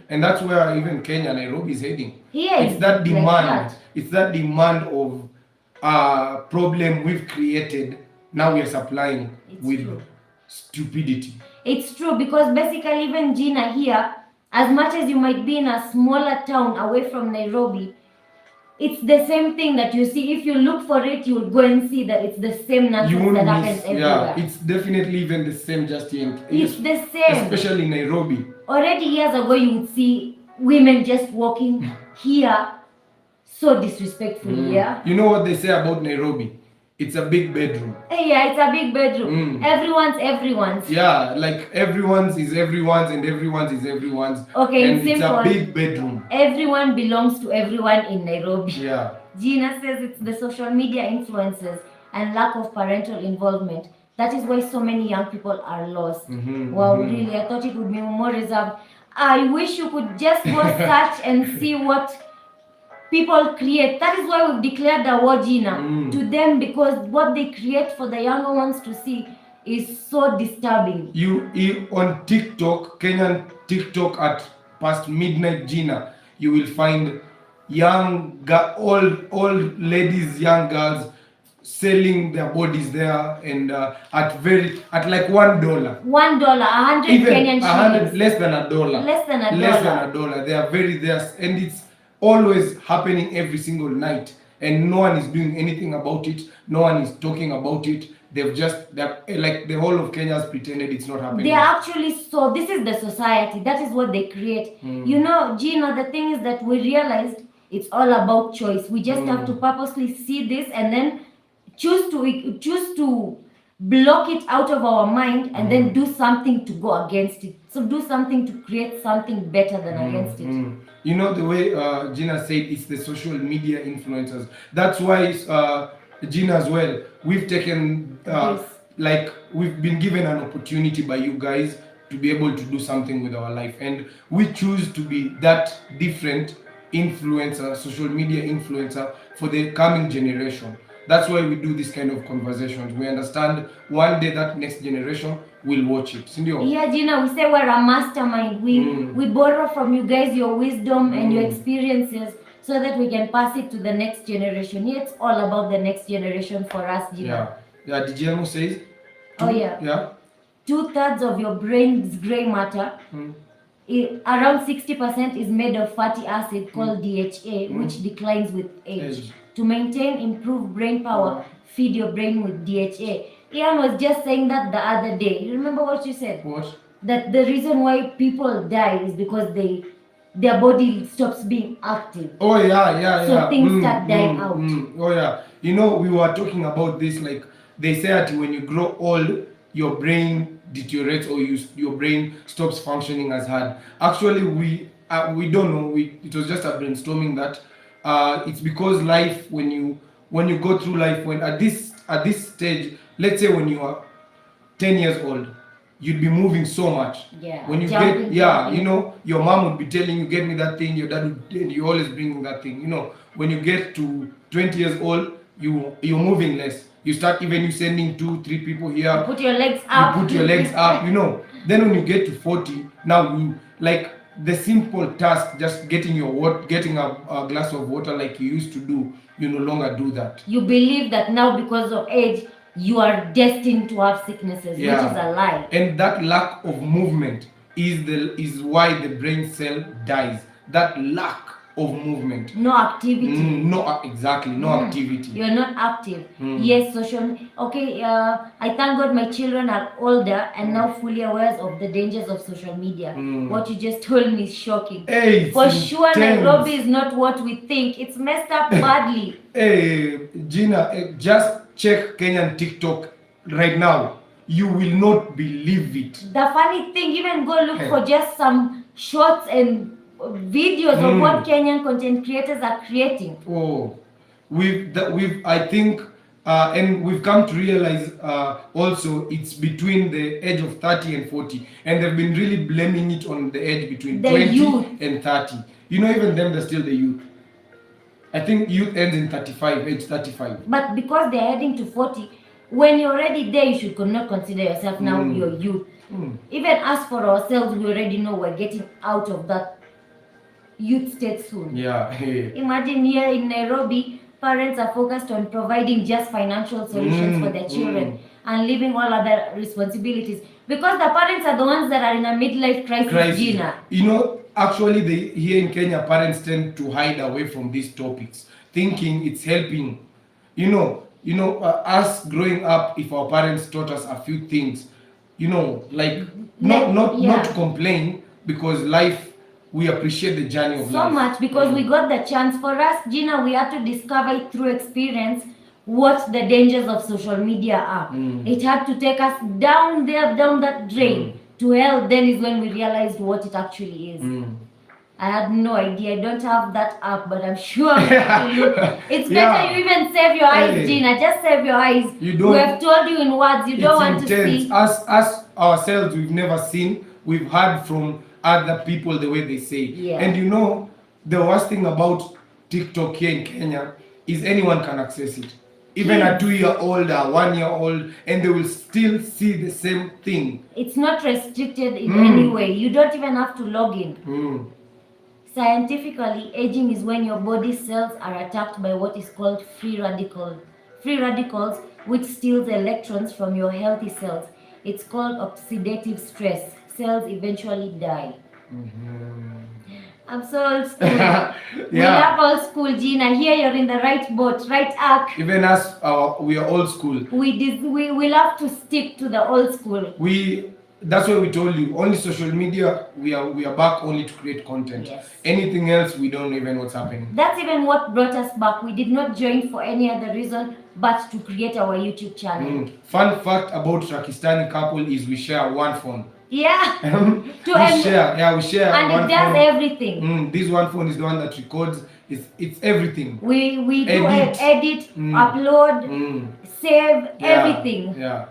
Speaker 1: And that's where even Kenya, Nairobi is heading. It's that demand.
Speaker 2: Like that.
Speaker 1: It's that demand of problem we've created. Now we are supplying with stupidity.
Speaker 2: It's true, because basically even Gina here, as much as you might be in a smaller town away from Nairobi, it's the same thing that you see. If you look for it, you'll go and see that it's the same nonsense that happens everywhere.
Speaker 1: Yeah, it's definitely even the same just here.
Speaker 2: It's the same.
Speaker 1: Especially in Nairobi.
Speaker 2: Already years ago, you would see women just walking here so disrespectfully. Yeah.
Speaker 1: You know what they say about Nairobi? It's a big bedroom.
Speaker 2: Yeah, it's a big bedroom. Everyone's.
Speaker 1: Yeah, like everyone's is everyone's and everyone's is everyone's.
Speaker 2: Okay,
Speaker 1: and it's a big bedroom.
Speaker 2: Everyone belongs to everyone in Nairobi.
Speaker 1: Yeah.
Speaker 2: Gina says it's the social media influences and lack of parental involvement. That is why so many young people are lost. Wow, really, I thought it would be more reserved. I wish you could just go search and see what people create. That is why we've declared the war, Gina, to them, because what they create for the younger ones to see is so disturbing.
Speaker 1: You on TikTok, Kenyan TikTok at past midnight, Gina, you will find old ladies, young girls selling their bodies there, and at like $1.
Speaker 2: $1, 100 Kenyan shillings.
Speaker 1: Less than a dollar.
Speaker 2: Less than a
Speaker 1: dollar. They are very there, and it's always happening every single night, and no one is doing anything about it. No one is talking about it. They're like the whole of Kenya has pretended it's not happening.
Speaker 2: They are actually, so this is the society. That is what they create. You know, Gina, the thing is that we realized it's all about choice. We just have to purposely see this and then choose to block it out of our mind and then do something to go against it. So do something to create something better than against it.
Speaker 1: You know, the way Gina said, it's the social media influencers. That's why Gina as well, we've taken like we've been given an opportunity by you guys to be able to do something with our life, and we choose to be that different influencer, social media influencer for the coming generation. That's why we do this kind of conversations. We understand one day that next generation will watch it. Sindio?
Speaker 2: Yeah, Gina, we say we're a mastermind. We borrow from you guys your wisdom and your experiences so that we can pass it to the next generation. Yeah, it's all about the next generation for us, Gina.
Speaker 1: Yeah. DJMO says.
Speaker 2: Yeah. 2/3 of your brain's gray matter, around 60% is made of fatty acid called DHA, which declines with age. To maintain improved brain power, feed your brain with DHA. Ian was just saying that the other day. You remember what you said?
Speaker 1: What?
Speaker 2: That the reason why people die is because their body stops being active.
Speaker 1: Oh yeah.
Speaker 2: So things start dying out.
Speaker 1: Oh yeah. You know, we were talking about this, like they say that when you grow old, your brain deteriorates or your brain stops functioning as hard. Actually, we don't know. It was just a brainstorming that it's because life, when you go through life, when at this stage, let's say when you are 10 years old, you'd be moving so much.
Speaker 2: Yeah.
Speaker 1: When you get you know, your mom would be telling you, get me that thing. Your dad would, and you always bring that thing. You know, when you get to 20 years old, you're moving less. You start even you sending 2-3 people here.
Speaker 2: You put your legs up.
Speaker 1: You know. Then when you get to 40, now you like the simple task, just getting a glass of water like you used to do. You no longer do that.
Speaker 2: You believe that now because of age, you are destined to have sicknesses, which is a lie.
Speaker 1: And that lack of movement is why the brain cell dies. That lack of movement.
Speaker 2: No activity.
Speaker 1: No activity.
Speaker 2: You're not active. Yes, social. Okay, I thank God my children are older and now fully aware of the dangers of social media. What you just told me is shocking.
Speaker 1: Hey,
Speaker 2: for sure, Nairobi is not what we think. It's messed up badly.
Speaker 1: Hey, Gina, just check Kenyan TikTok right now. You will not believe it.
Speaker 2: The funny thing, even go look for just some shorts and videos of what Kenyan content creators are creating.
Speaker 1: Oh, I think, and we've come to realize also it's between the age of 30 and 40, and they've been really blaming it on the age between 20
Speaker 2: youth.
Speaker 1: and 30. You know, even them, they're still the youth. I think youth ends in age 35.
Speaker 2: But because they're heading to 40, when you're already there, you should not consider yourself now your youth. Even us for ourselves, we already know we're getting out of that youth state soon.
Speaker 1: Yeah.
Speaker 2: Imagine here in Nairobi, parents are focused on providing just financial solutions for their children and leaving all other responsibilities, because the parents are the ones that are in a midlife crisis. Gina.
Speaker 1: You know, actually, here in Kenya, parents tend to hide away from these topics, thinking it's helping. You know, us growing up, if our parents taught us a few things, you know, like not to complain, because life, we appreciate the journey of life.
Speaker 2: So much, because we got the chance. For us, Gina, we had to discover it through experience what the dangers of social media are. It had to take us down that drain to hell. Then is when we realized what it actually is. I had no idea. I don't have that app, but I'm sure it's better you even save your eyes, Gina. Just save your eyes. We have told you in words. You don't want
Speaker 1: intense.
Speaker 2: to see.
Speaker 1: Us ourselves, we've never seen. We've heard from other people the way they say. And you know, the worst thing about TikTok here in Kenya is anyone can access it. Even a 2-year-old, a 1-year-old, and they will still see the same thing.
Speaker 2: It's not restricted in any way. You don't even have to log in. Scientifically, aging is when your body cells are attacked by what is called free radicals. Free radicals, which steals electrons from your healthy cells. It's called oxidative stress. Cells eventually die. I'm so old school. We love old school, Gina. Here you're in the right boat, right arc.
Speaker 1: Even us, we are old school.
Speaker 2: We love to stick to the old school.
Speaker 1: That's why we told you only social media. We are back only to create content.
Speaker 2: Yes.
Speaker 1: Anything else, we don't even know what's happening.
Speaker 2: That's even what brought us back. We did not join for any other reason but to create our YouTube channel.
Speaker 1: Fun fact about Pakistani couple is we share one phone.
Speaker 2: Yeah.
Speaker 1: We share
Speaker 2: and
Speaker 1: one
Speaker 2: it does
Speaker 1: phone.
Speaker 2: Everything.
Speaker 1: This one phone is the one that records. It's everything.
Speaker 2: We do edit, upload, save, everything.
Speaker 1: Yeah.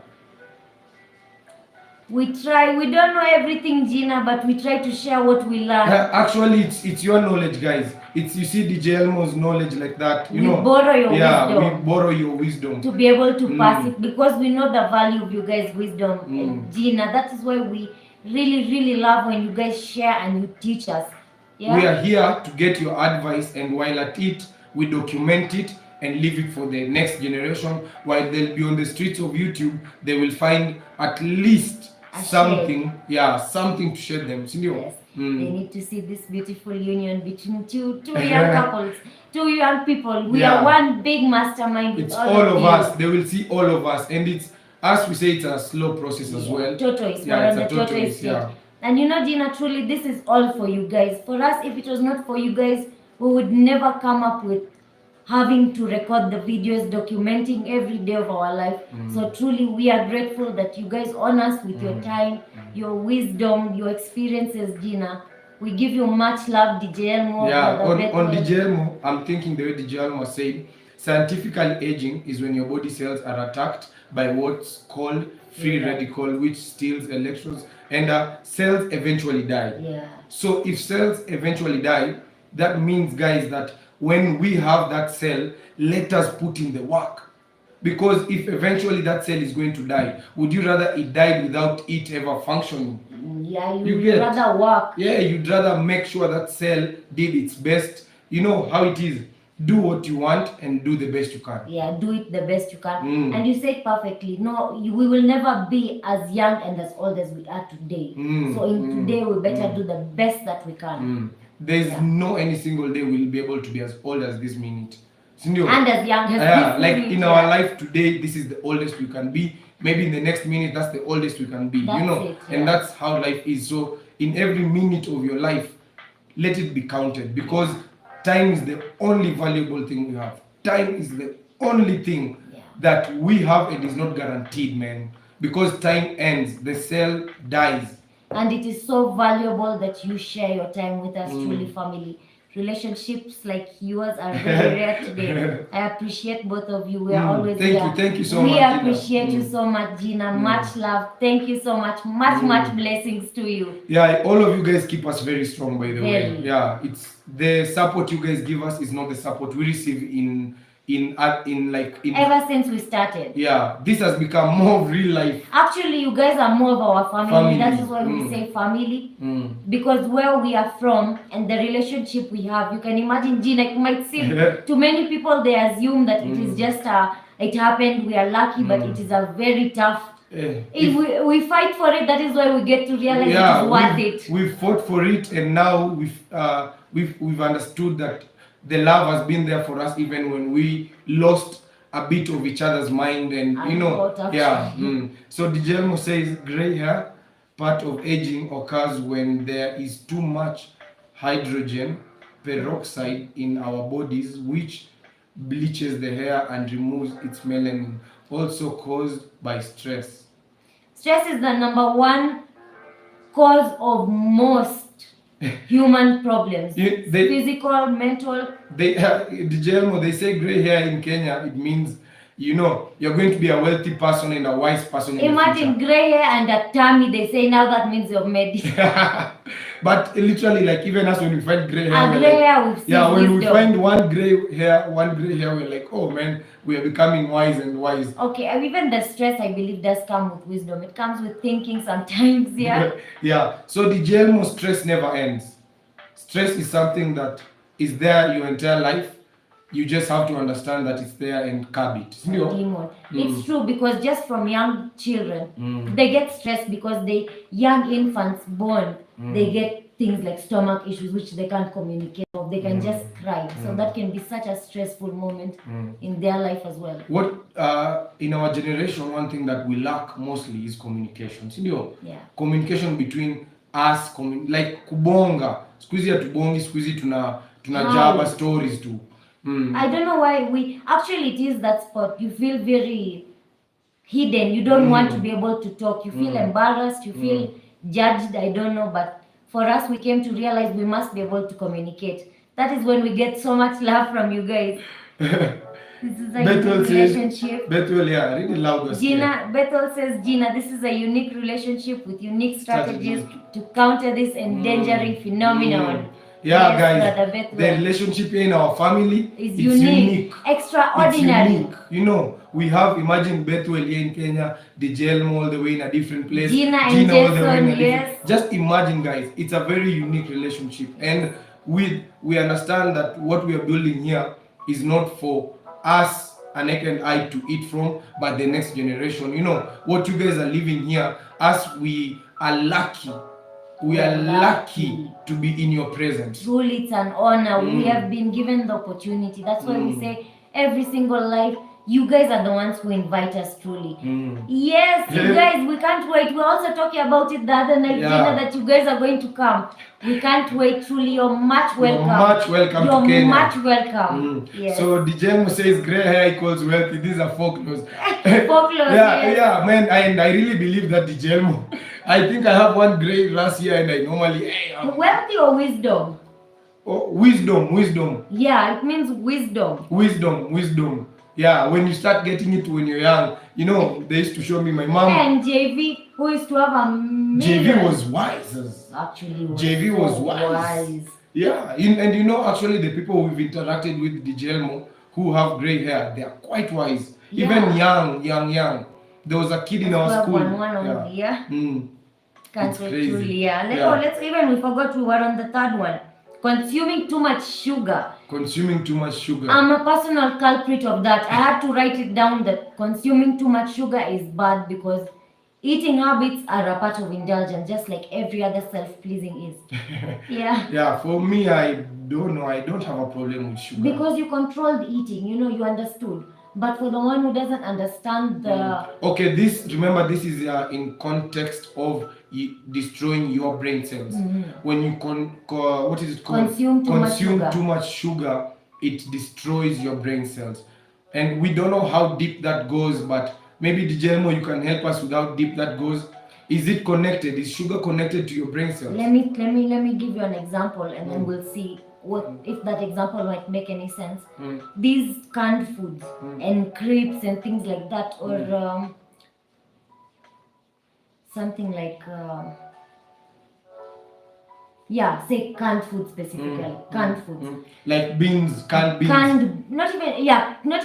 Speaker 2: We don't know everything, Gina, but we try to share what we learn.
Speaker 1: Actually, it's your knowledge, guys. It's, you see, DJ Elmo's knowledge like that. We
Speaker 2: borrow your wisdom.
Speaker 1: Yeah, we borrow your wisdom.
Speaker 2: To be able to pass it, because we know the value of you guys' wisdom. And Gina, that is why we really, really love when you guys share and you teach us. Yeah?
Speaker 1: We are here to get your advice, and while at it, we document it and leave it for the next generation. While they'll be on the streets of YouTube, they will find at least something to share them.
Speaker 2: Yes. They need to see this beautiful union between two young couples, two young people. We are one big mastermind.
Speaker 1: It's all of us. They will see all of us, and it's, as we say, it's a slow process as well.
Speaker 2: Tortoise. And Gina, truly this is all for you guys. For us, if it was not for you guys, we would never come up with having to record the videos, documenting every day of our life. So truly we are grateful that you guys honor us with your time, your wisdom, your experiences, Gina. We give you much love, DJ Elmo.
Speaker 1: On DJ Elmo, I'm thinking the way DJ Elmo said, scientifically aging is when your body cells are attacked by what's called free radical, which steals electrons, and cells eventually die.
Speaker 2: Yeah.
Speaker 1: So if cells eventually die, that means, guys, that when we have that cell, let us put in the work. Because if eventually that cell is going to die, would you rather it died without it ever functioning?
Speaker 2: Yeah, you'd rather work.
Speaker 1: Yeah, you'd rather make sure that cell did its best. You know how it is. Do what you want and do the best you can.
Speaker 2: Yeah, do it the best you can. And you said perfectly. No, we will never be as young and as old as we are today. So in today, we better do the best that we can.
Speaker 1: There's no any single day we'll be able to be as old as this minute.
Speaker 2: And as young as this
Speaker 1: like
Speaker 2: minute.
Speaker 1: In our life today, this is the oldest we can be. Maybe in the next minute, that's the oldest we can be. And that's how life is. So in every minute of your life, let it be counted, because time is the only valuable thing we have. Time is the only thing that we have and is not guaranteed, man. Because time ends, the cell dies.
Speaker 2: And it is so valuable that you share your time with us, truly, family. Relationships like yours are very rare today. I appreciate both of you. We are always here.
Speaker 1: Thank you so much.
Speaker 2: We appreciate you so much, Gina. Much love. Thank you so much. Much blessings to you.
Speaker 1: Yeah, all of you guys keep us very strong, by the way. Yeah, it's the support you guys give us is not the support we receive in
Speaker 2: ever since we started.
Speaker 1: Yeah, this has become more of real life.
Speaker 2: Actually, you guys are more of our family. That is why we say family. Because where we are from and the relationship we have, you can imagine, Gina, it might seem to many people, they assume that it is just it happened, we are lucky, but it is a very tough. If we fight for it, that is why we get to realize it is worth it.
Speaker 1: We fought for it, and now we've understood that the love has been there for us even when we lost a bit of each other's mind, and So Dijelmo says gray hair, part of aging, occurs when there is too much hydrogen peroxide in our bodies, which bleaches the hair and removes its melanin, also caused by stress.
Speaker 2: Stress is the number one cause of most human problems. Physical, mental.
Speaker 1: They say gray hair in Kenya, it means you're going to be a wealthy person and a wise person.
Speaker 2: Imagine gray hair and a tummy. They say now that means you're made it.
Speaker 1: But literally, like even us when we find gray hair,
Speaker 2: when
Speaker 1: we find one gray hair, we're like, oh man, we are becoming wise and wise.
Speaker 2: Okay, and even the stress, I believe, does come with wisdom. It comes with thinking sometimes,
Speaker 1: So the GMO stress never ends. Stress is something that is there your entire life. You just have to understand that it's there and curb it.
Speaker 2: It's true, because just from young children, they get stressed because young infants born, they get things like stomach issues which they can't communicate of. they can just cry. So that can be such a stressful moment in their life as well.
Speaker 1: What in our generation, one thing that we lack mostly is communication. Sindio?
Speaker 2: Yeah.
Speaker 1: Communication between us, like kubonga. Siku hizi hatubongi, siku hizi tunajaba stories too.
Speaker 2: I don't know why actually it is that spot. You feel very hidden. You don't want to be able to talk. You feel embarrassed. You feel judged. I don't know, but for us, we came to realize we must be able to communicate. That is when we get so much love from you guys. This is a unique relationship.
Speaker 1: Bethel, yeah, really loud.
Speaker 2: Bethel says, Gina, this is a unique relationship with unique strategies to counter this endangering phenomenon.
Speaker 1: Yeah, guys, the relationship in our family
Speaker 2: is unique. Extraordinary.
Speaker 1: It's unique. You know, we have, imagine Bethel here in Kenya, the Jelmo all the way in a different place.
Speaker 2: Gina and Jason, yes.
Speaker 1: Just imagine, guys, it's a very unique relationship. And we understand that what we are building here is not for us, Aaniqa and I, to eat from, but the next generation. You know, what you guys are living here, us, we are lucky. We are lucky to be in your presence.
Speaker 2: Truly, it's an honor. We have been given the opportunity. That's why we say every single life, you guys are the ones who invite us truly. Yes, you guys, we can't wait. We're also talking about it the other night, dinner, that you guys are going to come. We can't wait, truly. You're much welcome.
Speaker 1: You're much welcome to Kenya.
Speaker 2: You're much welcome. Yes.
Speaker 1: So DJ says grey hair equals wealthy. These are folklores.
Speaker 2: Folklores,
Speaker 1: yeah, man. And I really believe that DJ. I think I have one grey last year and I normally...
Speaker 2: Wealthy or wisdom?
Speaker 1: Oh, wisdom.
Speaker 2: Yeah, it means wisdom.
Speaker 1: Wisdom. Yeah, when you start getting it when you're young, you know, they used to show me my mom.
Speaker 2: And JV, who used to have a million.
Speaker 1: JV was wise.
Speaker 2: Actually,
Speaker 1: JV was wise. Yeah, and you know, actually, the people we've interacted with, the Jelmo, who have grey hair, they are quite wise. Yeah. Even young. There was a kid in our school.
Speaker 2: Can't wait truly. Let's even, we forgot we were on the third one. Consuming too much sugar. I'm a personal culprit of that. I had to write it down that consuming too much sugar is bad because eating habits are a part of indulgence, just like every other self-pleasing is.
Speaker 1: Yeah, for me, I don't know. I don't have a problem with sugar.
Speaker 2: Because you controlled eating, you know, you understood. But for the one who doesn't understand the...
Speaker 1: Okay, this is in context of destroying your brain cells. When you what is it called?
Speaker 2: Consume
Speaker 1: too much sugar, it destroys your brain cells. And we don't know how deep that goes, but maybe Dijelmo, you can help us with how deep that goes. Is it connected? Is sugar connected to your brain cells?
Speaker 2: Let me give you an example, and then we'll see what if that example might make any sense. These canned foods and crepes and things like that, or something like say canned food specifically. Canned foods
Speaker 1: like beans, canned beans.
Speaker 2: Not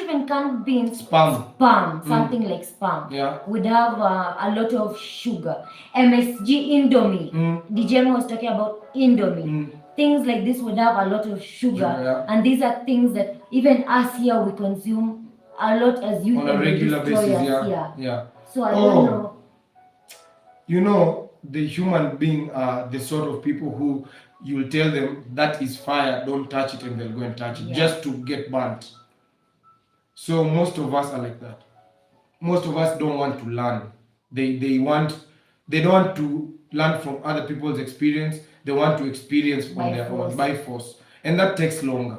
Speaker 2: even canned beans.
Speaker 1: Spam.
Speaker 2: Something like spam.
Speaker 1: Yeah.
Speaker 2: Would have a lot of sugar. MSG Indomie. DJ was talking about Indomie. Things like this would have a lot of sugar, and these are things that even us here we consume a lot as you
Speaker 1: on a regular basis. Yeah.
Speaker 2: So I don't know.
Speaker 1: You know, the human being are the sort of people who you'll tell them that is fire, don't touch it, and they'll go and touch it just to get burnt. So most of us are like that. Most of us don't want to learn. They don't want to learn from other people's experience. They want to experience from their own by force, and that takes longer.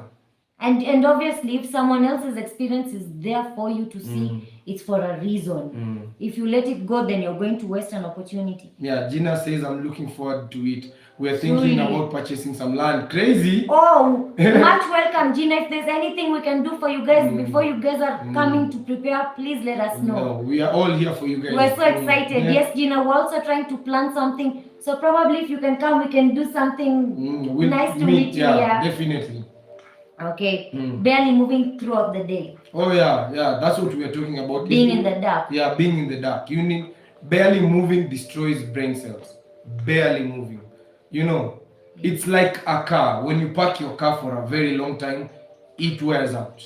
Speaker 2: And obviously, if someone else's experience is there for you to see, it's for a reason. If you let it go, then you're going to waste an opportunity.
Speaker 1: Yeah, Gina says, I'm looking forward to it. We're thinking about purchasing some land. Crazy.
Speaker 2: Oh, much welcome, Gina. If there's anything we can do for you guys before you guys are coming to prepare, please let us know.
Speaker 1: No, we are all here for you guys.
Speaker 2: We're so excited. Yes, Gina, we're also trying to plan something. So probably if you can come, we can do something nice to meet you.
Speaker 1: Yeah, definitely.
Speaker 2: Okay, barely moving throughout the day.
Speaker 1: Oh yeah, that's what we are talking about.
Speaker 2: Being in the dark.
Speaker 1: Yeah, being in the dark. You need barely moving destroys brain cells. Barely moving. You know, it's like a car. When you park your car for a very long time, it wears out.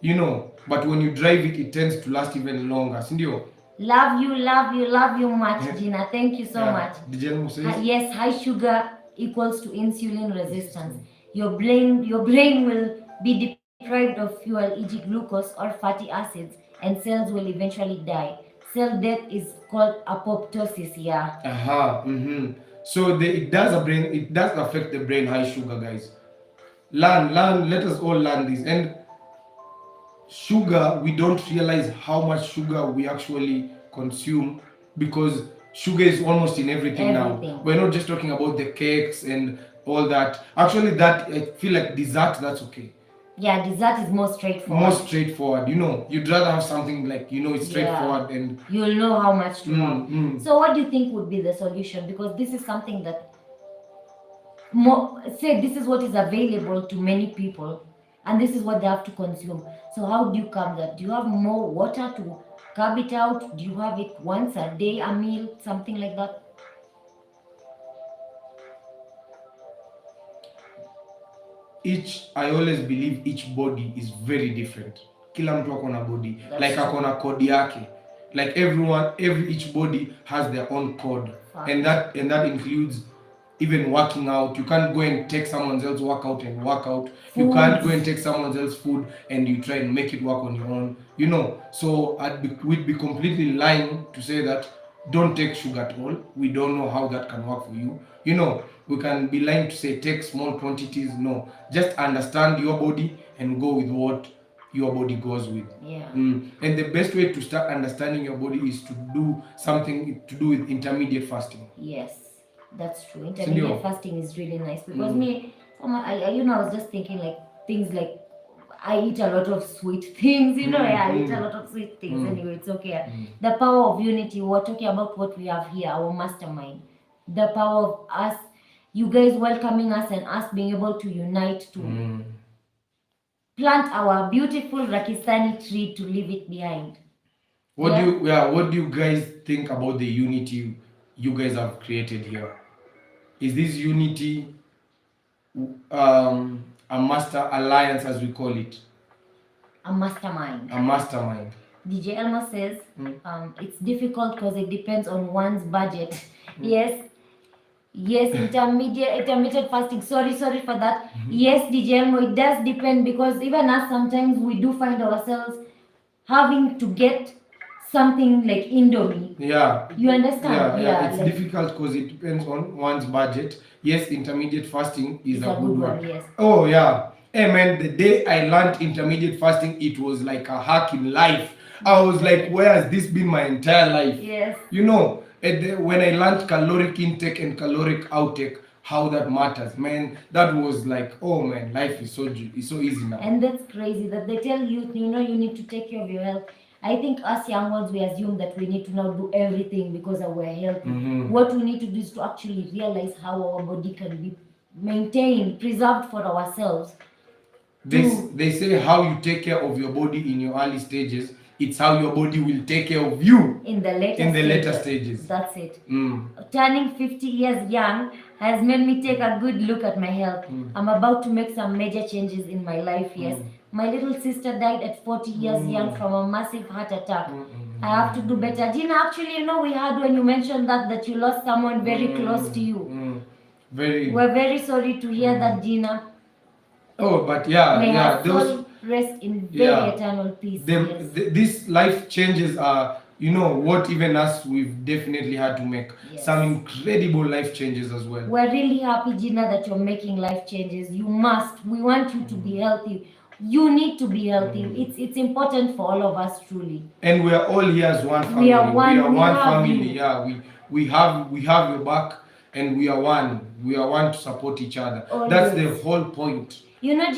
Speaker 1: You know, but when you drive it, it tends to last even longer. Sindio?
Speaker 2: Love you much, Gina. Thank you so much.
Speaker 1: Did you say?
Speaker 2: Yes, high sugar equals to insulin resistance. your brain will be deprived of fuel, e.g. glucose or fatty acids, and cells will eventually die. Cell death is called apoptosis. Yeah.
Speaker 1: So it does affect the brain, high sugar, guys. Let us all learn this. And sugar, we don't realize how much sugar we actually consume, because sugar is almost in everything now. We're not just talking about the cakes and all that. Actually, that I feel like dessert, that's okay.
Speaker 2: Yeah, dessert is more straightforward.
Speaker 1: You'd rather have something like, it's straightforward, and
Speaker 2: you'll know how much to have. So what do you think would be the solution? Because this is something that say this is what is available to many people, and this is what they have to consume. So how do you curb that? Do you have more water to curb it out? Do you have it once a day, a meal, something like that?
Speaker 1: I always believe each body is very different. Kila mtu ako na body.
Speaker 2: That's
Speaker 1: like ako na code yake. Like each body has their own code. And that includes even working out. You can't go and take someone else's workout and work out. You can't go and take someone else's food and you try and make it work on your own. So we'd be completely lying to say that don't take sugar at all. We don't know how that can work for you. We can be lying to say take small quantities. No, just understand your body and go with what your body goes with.
Speaker 2: Yeah.
Speaker 1: And the best way to start understanding your body is to do something to do with intermediate fasting.
Speaker 2: Yes, that's true. Intermediate fasting is really nice, because I was just thinking like things like I eat a lot of sweet things, I eat a lot of sweet things. Anyway, it's okay. The power of unity. We're talking about what we have here, our mastermind. The power of us, you guys welcoming us, and us being able to unite to plant our beautiful Rakistani tree to leave it behind.
Speaker 1: What do you guys think about the unity you guys have created here? Is this unity a master alliance, as we call it?
Speaker 2: A mastermind.
Speaker 1: A mastermind.
Speaker 2: DJ Elmo says it's difficult because it depends on one's budget. Yes, intermittent fasting. Sorry for that. Yes, DJ Elmo, it does depend, because even us, sometimes we do find ourselves having to get something like Indomie.
Speaker 1: Yeah.
Speaker 2: You understand?
Speaker 1: Yeah. It's difficult because it depends on one's budget. Yes, intermediate fasting is a good one.
Speaker 2: Yes.
Speaker 1: Oh yeah. Hey man, the day I learned intermediate fasting, it was like a hack in life. I was like, where has this been my entire life?
Speaker 2: Yes.
Speaker 1: When I learned caloric intake and caloric outtake, how that matters, man, that was like, oh man, life is so easy now.
Speaker 2: And that's crazy that they tell you, you need to take care of your health. I think us young ones, we assume that we need to now do everything because we're healthy. What we need to do is to actually realize how our body can be maintained, preserved for ourselves.
Speaker 1: They say how you take care of your body in your early stages, it's how your body will take care of you
Speaker 2: in the later stages. That's it. Turning 50 years young has made me take a good look at my health. I'm about to make some major changes in my life. Yes. My little sister died at 40 years young from a massive heart attack. I have to do better. Gina, actually, we had when you mentioned that you lost someone very close to you. We're very sorry to hear that, Gina.
Speaker 1: Oh, but those
Speaker 2: rest in very eternal peace.
Speaker 1: These life changes are, what even us, we've definitely had to make some incredible life changes as well.
Speaker 2: We're really happy, Gina, that you're making life changes. You must. We want you to be healthy. You need to be healthy. It's important for all of us, truly.
Speaker 1: And we are all here as one family.
Speaker 2: We are one
Speaker 1: family. Yeah, we have your back, and we are one. We are one to support each other. That's the whole point.
Speaker 2: Gina,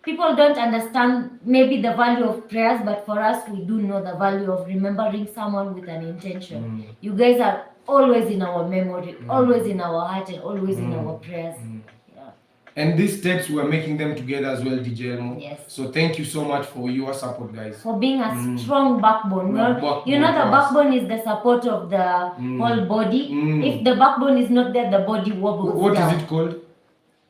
Speaker 2: people don't understand maybe the value of prayers, but for us, we do know the value of remembering someone with an intention. You guys are always in our memory, always in our heart, and always in our prayers. Yeah.
Speaker 1: And these steps, we're making them together as well, DJ Elmo.
Speaker 2: Yes.
Speaker 1: So thank you so much for your support, guys.
Speaker 2: For being a strong backbone. The backbone is the support of the whole body. If the backbone is not there, the body wobbles.
Speaker 1: What is it called?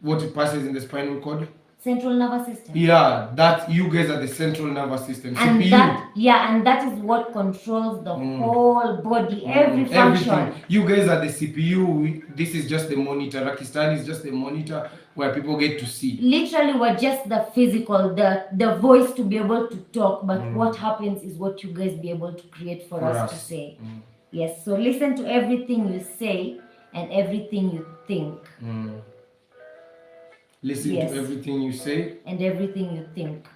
Speaker 1: What it passes in the spinal cord?
Speaker 2: central nervous system.
Speaker 1: Yeah, that you guys are the central nervous system.
Speaker 2: And
Speaker 1: CPU.
Speaker 2: that is what controls the whole body, every function.
Speaker 1: Everything. You guys are the CPU. This is just the monitor. Rakistan is just the monitor where people get to see.
Speaker 2: Literally, we're just the physical, the voice to be able to talk, but what happens is what you guys be able to create for us to say. Yes, so listen to everything you say and everything you think.
Speaker 1: Listen to everything you say
Speaker 2: and everything you think.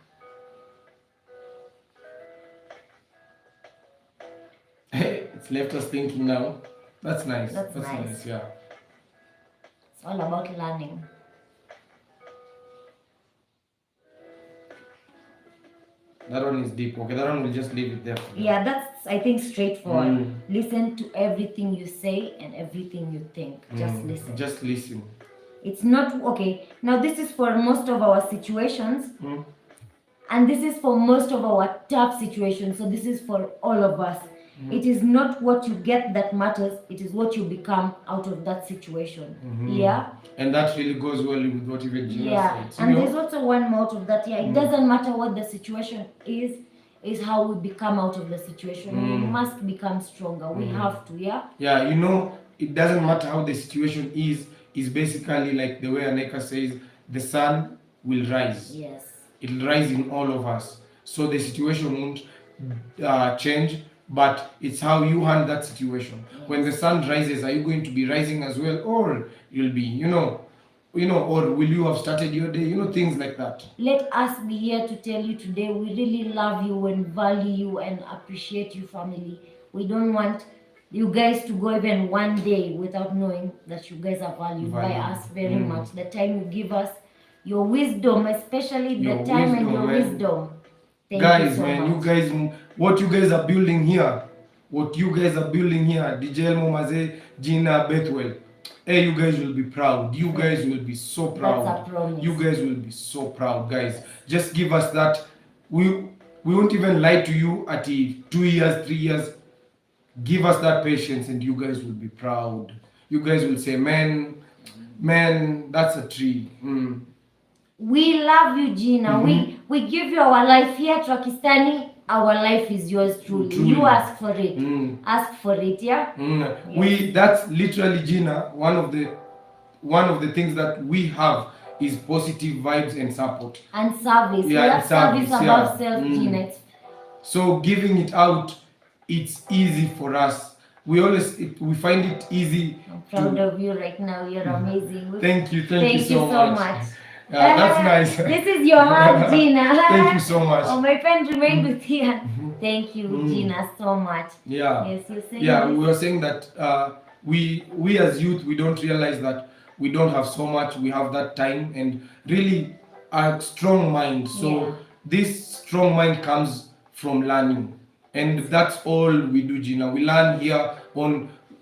Speaker 1: It's left us thinking now. That's nice.
Speaker 2: That's nice.
Speaker 1: Yeah.
Speaker 2: It's all about learning.
Speaker 1: That one is deep. Okay, that one we'll just leave it there.
Speaker 2: Yeah, that's, I think, straightforward. Listen to everything you say and everything you think. Just listen.
Speaker 1: Just listen.
Speaker 2: It's not, okay, now this is for most of our situations. And this is for most of our tough situations. So this is for all of us. It is not what you get that matters. It is what you become out of that situation. Yeah.
Speaker 1: And that really goes well with what even Gina said.
Speaker 2: And there's also one more out of that. Yeah, it doesn't matter what the situation is how we become out of the situation. We must become stronger. We have to. Yeah.
Speaker 1: Yeah, you know, it doesn't matter how the situation is basically like the way Aaniqa says, the sun will rise.
Speaker 2: Yes.
Speaker 1: It'll rise in all of us. So the situation won't change, but it's how you handle that situation. When the sun rises, are you going to be rising as well, or you'll be, you know, or will you have started your day, things like that.
Speaker 2: Let us be here to tell you today, we really love you and value you and appreciate you, family. We don't want you guys to go even one day without knowing that you guys are valued by us very much. The time you give us, your wisdom, especially your time wisdom, and your wisdom. Thank
Speaker 1: guys,
Speaker 2: you so
Speaker 1: man,
Speaker 2: much.
Speaker 1: you guys, what you guys are building here, DJ Elmo Maze, Gina, Bethwell. Hey, you guys will be proud. You guys will be so proud.
Speaker 2: That's a promise.
Speaker 1: You guys will be so proud, guys. Just give us that. We won't even lie to you at 2 years, 3 years. Give us that patience and you guys will be proud. You guys will say, man, that's a tree.
Speaker 2: We love you, Gina. We give you our life here, Trakistani. Our life is yours truly. You ask for it. Ask for it, yeah?
Speaker 1: Yes. That's literally, Gina, one of the things that we have is positive vibes and support.
Speaker 2: And service.
Speaker 1: Yeah,
Speaker 2: service above self, Gina.
Speaker 1: So giving it out, it's easy for us. We find it easy.
Speaker 2: I'm proud of you right now. You're amazing.
Speaker 1: Thank you so much.
Speaker 2: Yeah,
Speaker 1: that's nice.
Speaker 2: This is your hug, Gina.
Speaker 1: Thank you so much.
Speaker 2: Oh, my friend remained with you. Thank you, Gina, so much.
Speaker 1: Yeah.
Speaker 2: Yes, you're saying.
Speaker 1: Yeah, we were saying that we as youth, we don't realize that we don't have so much. We have that time and really a strong mind. So this strong mind comes from learning. And that's all we do, Gina. We learn here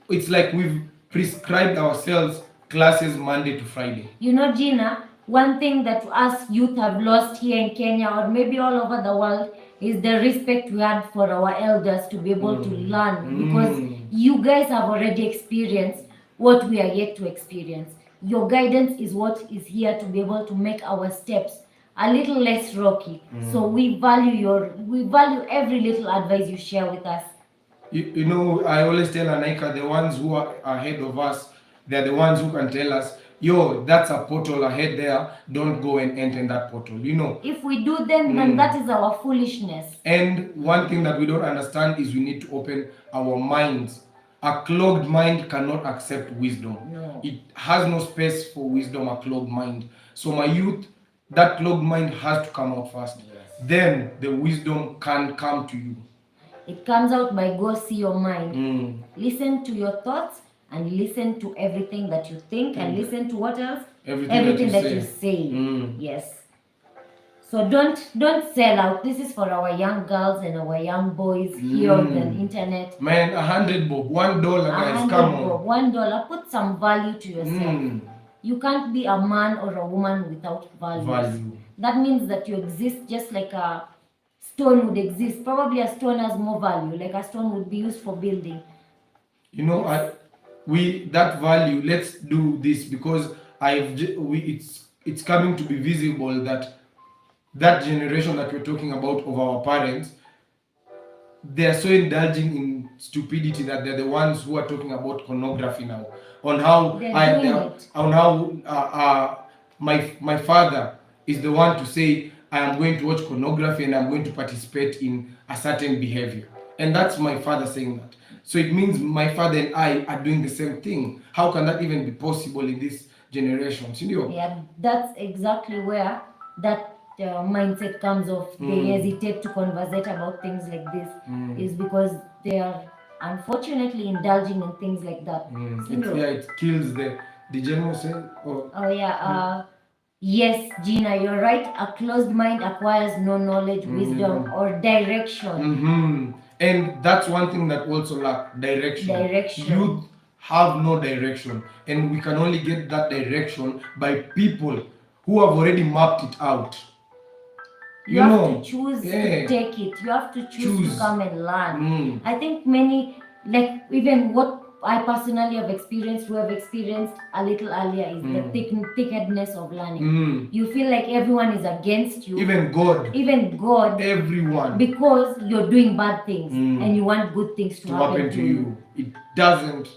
Speaker 1: it's like we've prescribed ourselves classes Monday to Friday.
Speaker 2: You know, Gina, one thing that us youth have lost here in Kenya or maybe all over the world is the respect we had for our elders to be able to learn, because you guys have already experienced what we are yet to experience. Your guidance is what is here to be able to make our steps a little less rocky. So we value every little advice you share with us.
Speaker 1: You know, I always tell Aaniqa, the ones who are ahead of us, they're the ones who can tell us, yo, that's a portal ahead there, don't go and enter that portal,
Speaker 2: If we do, then that is our foolishness.
Speaker 1: And one thing that we don't understand is we need to open our minds. A clogged mind cannot accept wisdom.
Speaker 2: No.
Speaker 1: It has no space for wisdom, a clogged mind. So my youth, that clogged mind has to come out first.
Speaker 2: Yes.
Speaker 1: Then the wisdom can come to you.
Speaker 2: It comes out by go see your mind. Listen to your thoughts and listen to everything that you think and listen to what else? Everything that you say. Yes. So don't sell out. This is for our young girls and our young boys here on the internet.
Speaker 1: Man, 100 bob, $1, guys, come on.
Speaker 2: $1. Put some value to yourself. You can't be a man or a woman without value. That means that you exist just like a stone would exist. Probably a stone has more value. Like a stone would be used for building.
Speaker 1: That value, let's do this because it's coming to be visible that that generation that we're talking about of our parents, they are so indulging in stupidity that they're the ones who are talking about pornography now. On how on how my father is the one to say I am going to watch pornography and I'm going to participate in a certain behavior, and that's my father saying that. So it means my father and I are doing the same thing. How can that even be possible in this generation?
Speaker 2: Yeah, that's exactly where that mindset comes of. They hesitate to conversate about things like this is because they are unfortunately indulging in things like that.
Speaker 1: It kills the general say.
Speaker 2: Oh yeah. Yes, Gina, you're right. A closed mind acquires no knowledge, wisdom, or direction.
Speaker 1: And that's one thing that also lack direction. Youth have no direction, and we can only get that direction by people who have already mapped it out.
Speaker 2: You have to choose to take it. You have to choose to come and learn. I think many, like even what I personally have experienced, who have experienced a little earlier, is the thick-headedness of learning. You feel like everyone is against you.
Speaker 1: Even God. Everyone.
Speaker 2: Because you're doing bad things and you want good things to happen to you.
Speaker 1: It doesn't.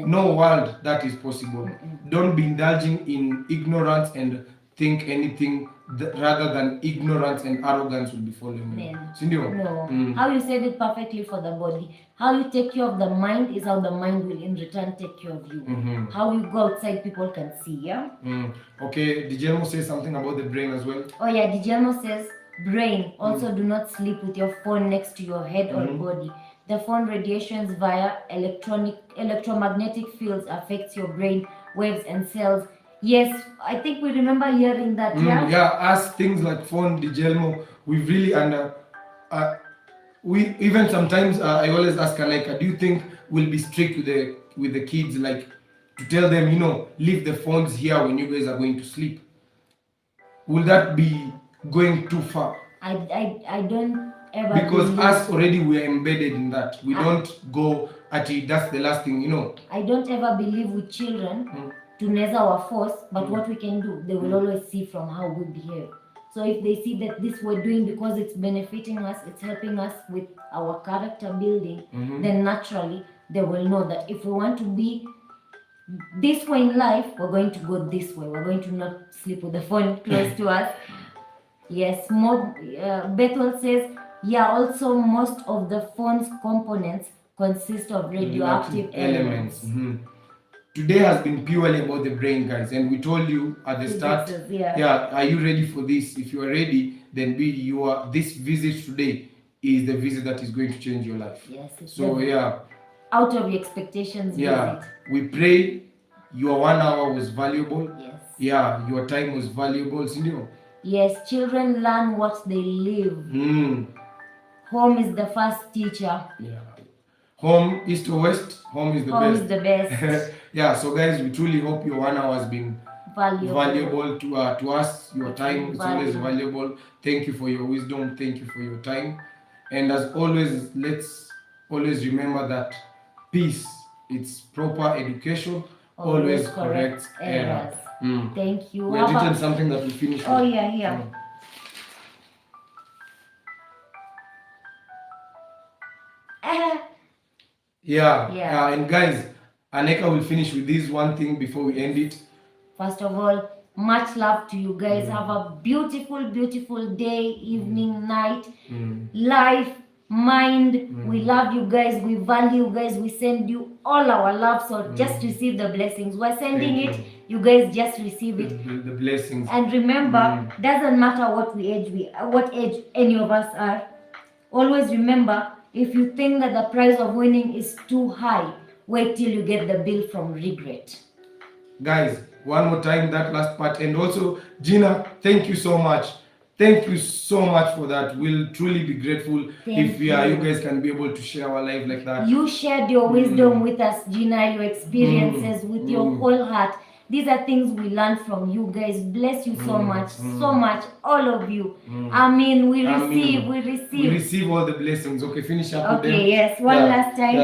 Speaker 1: No world that is possible. Don't be indulging in ignorance and think anything rather than ignorance and arrogance will be following you.
Speaker 2: No. How you said it perfectly for the body. How you take care of the mind is how the mind will in return take care of you. How you go outside, people can see, yeah?
Speaker 1: Okay, Dijelmo says something about the brain as well.
Speaker 2: Oh yeah, Dijelmo says, brain, also do not sleep with your phone next to your head or body. The phone radiations via electromagnetic fields affects your brain waves and cells. Yes, I think we remember hearing that.
Speaker 1: Yeah, as things like phone, Dijelmo, we've really we even sometimes I always ask Aaniqa, do you think we'll be strict with the kids, like to tell them, leave the phones here when you guys are going to sleep? Will that be going too far?
Speaker 2: I don't ever
Speaker 1: because us already we are embedded in that. We don't go at it. That's the last thing,
Speaker 2: I don't ever believe with children tunaweza our force, but what we can do, they will always see from how we behave. So if they see that this we're doing because it's benefiting us, it's helping us with our character building, then naturally they will know that if we want to be this way in life, we're going to go this way. We're going to not sleep with the phone close to us. Yes, Bethel says, yeah, also most of the phone's components consist of radioactive elements.
Speaker 1: Today has been purely about the brain, guys, and we told you at the start. Are you ready for this? If you are ready, then this visit today is the visit that is going to change your life.
Speaker 2: Yes.
Speaker 1: So
Speaker 2: out of your expectations.
Speaker 1: Yeah. Visit. We pray your 1 hour was valuable.
Speaker 2: Yes.
Speaker 1: Yeah, your time was valuable.
Speaker 2: Yes, children learn what they live. Home is the first teacher.
Speaker 1: Yeah. Home, east or west, home is the best.
Speaker 2: Home is the best.
Speaker 1: Yeah, so guys, we truly hope your 1 hour has been valuable to us. Your time is always valuable. Thank you for your wisdom. Thank you for your time. And as always, let's always remember that peace, it's proper education, always corrects errors.
Speaker 2: Thank you.
Speaker 1: We have written something that we finished.
Speaker 2: Oh, yeah.
Speaker 1: Yeah. And guys, Aaniqa will finish with this one thing before we end it.
Speaker 2: First of all, much love to you guys. Have a beautiful, beautiful day, evening, night, life, mind. We love you guys. We value you guys. We send you all our love. So just receive the blessings. We're sending it. You guys just receive it.
Speaker 1: The blessings.
Speaker 2: And remember, doesn't matter what age any of us are. Always remember, if you think that the price of winning is too high, wait till you get the bill from regret.
Speaker 1: Guys, one more time, that last part. And also, Gina, thank you so much. Thank you so much for that. We'll truly be grateful if you guys can be able to share our life like that.
Speaker 2: You shared your wisdom with us, Gina, your experiences with your whole heart. These are things we learn from you guys. Bless you so much, all of you. We receive
Speaker 1: all the blessings. Okay, finish up with them.
Speaker 2: Okay, yes, one last time.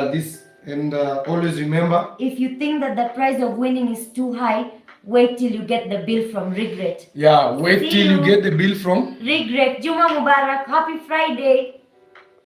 Speaker 1: Always remember,
Speaker 2: if you think that the price of winning is too high, wait till you get the bill from regret.
Speaker 1: Yeah, wait
Speaker 2: See
Speaker 1: till you
Speaker 2: you.
Speaker 1: get the bill from
Speaker 2: Regret. Juma Mubarak. Happy Friday.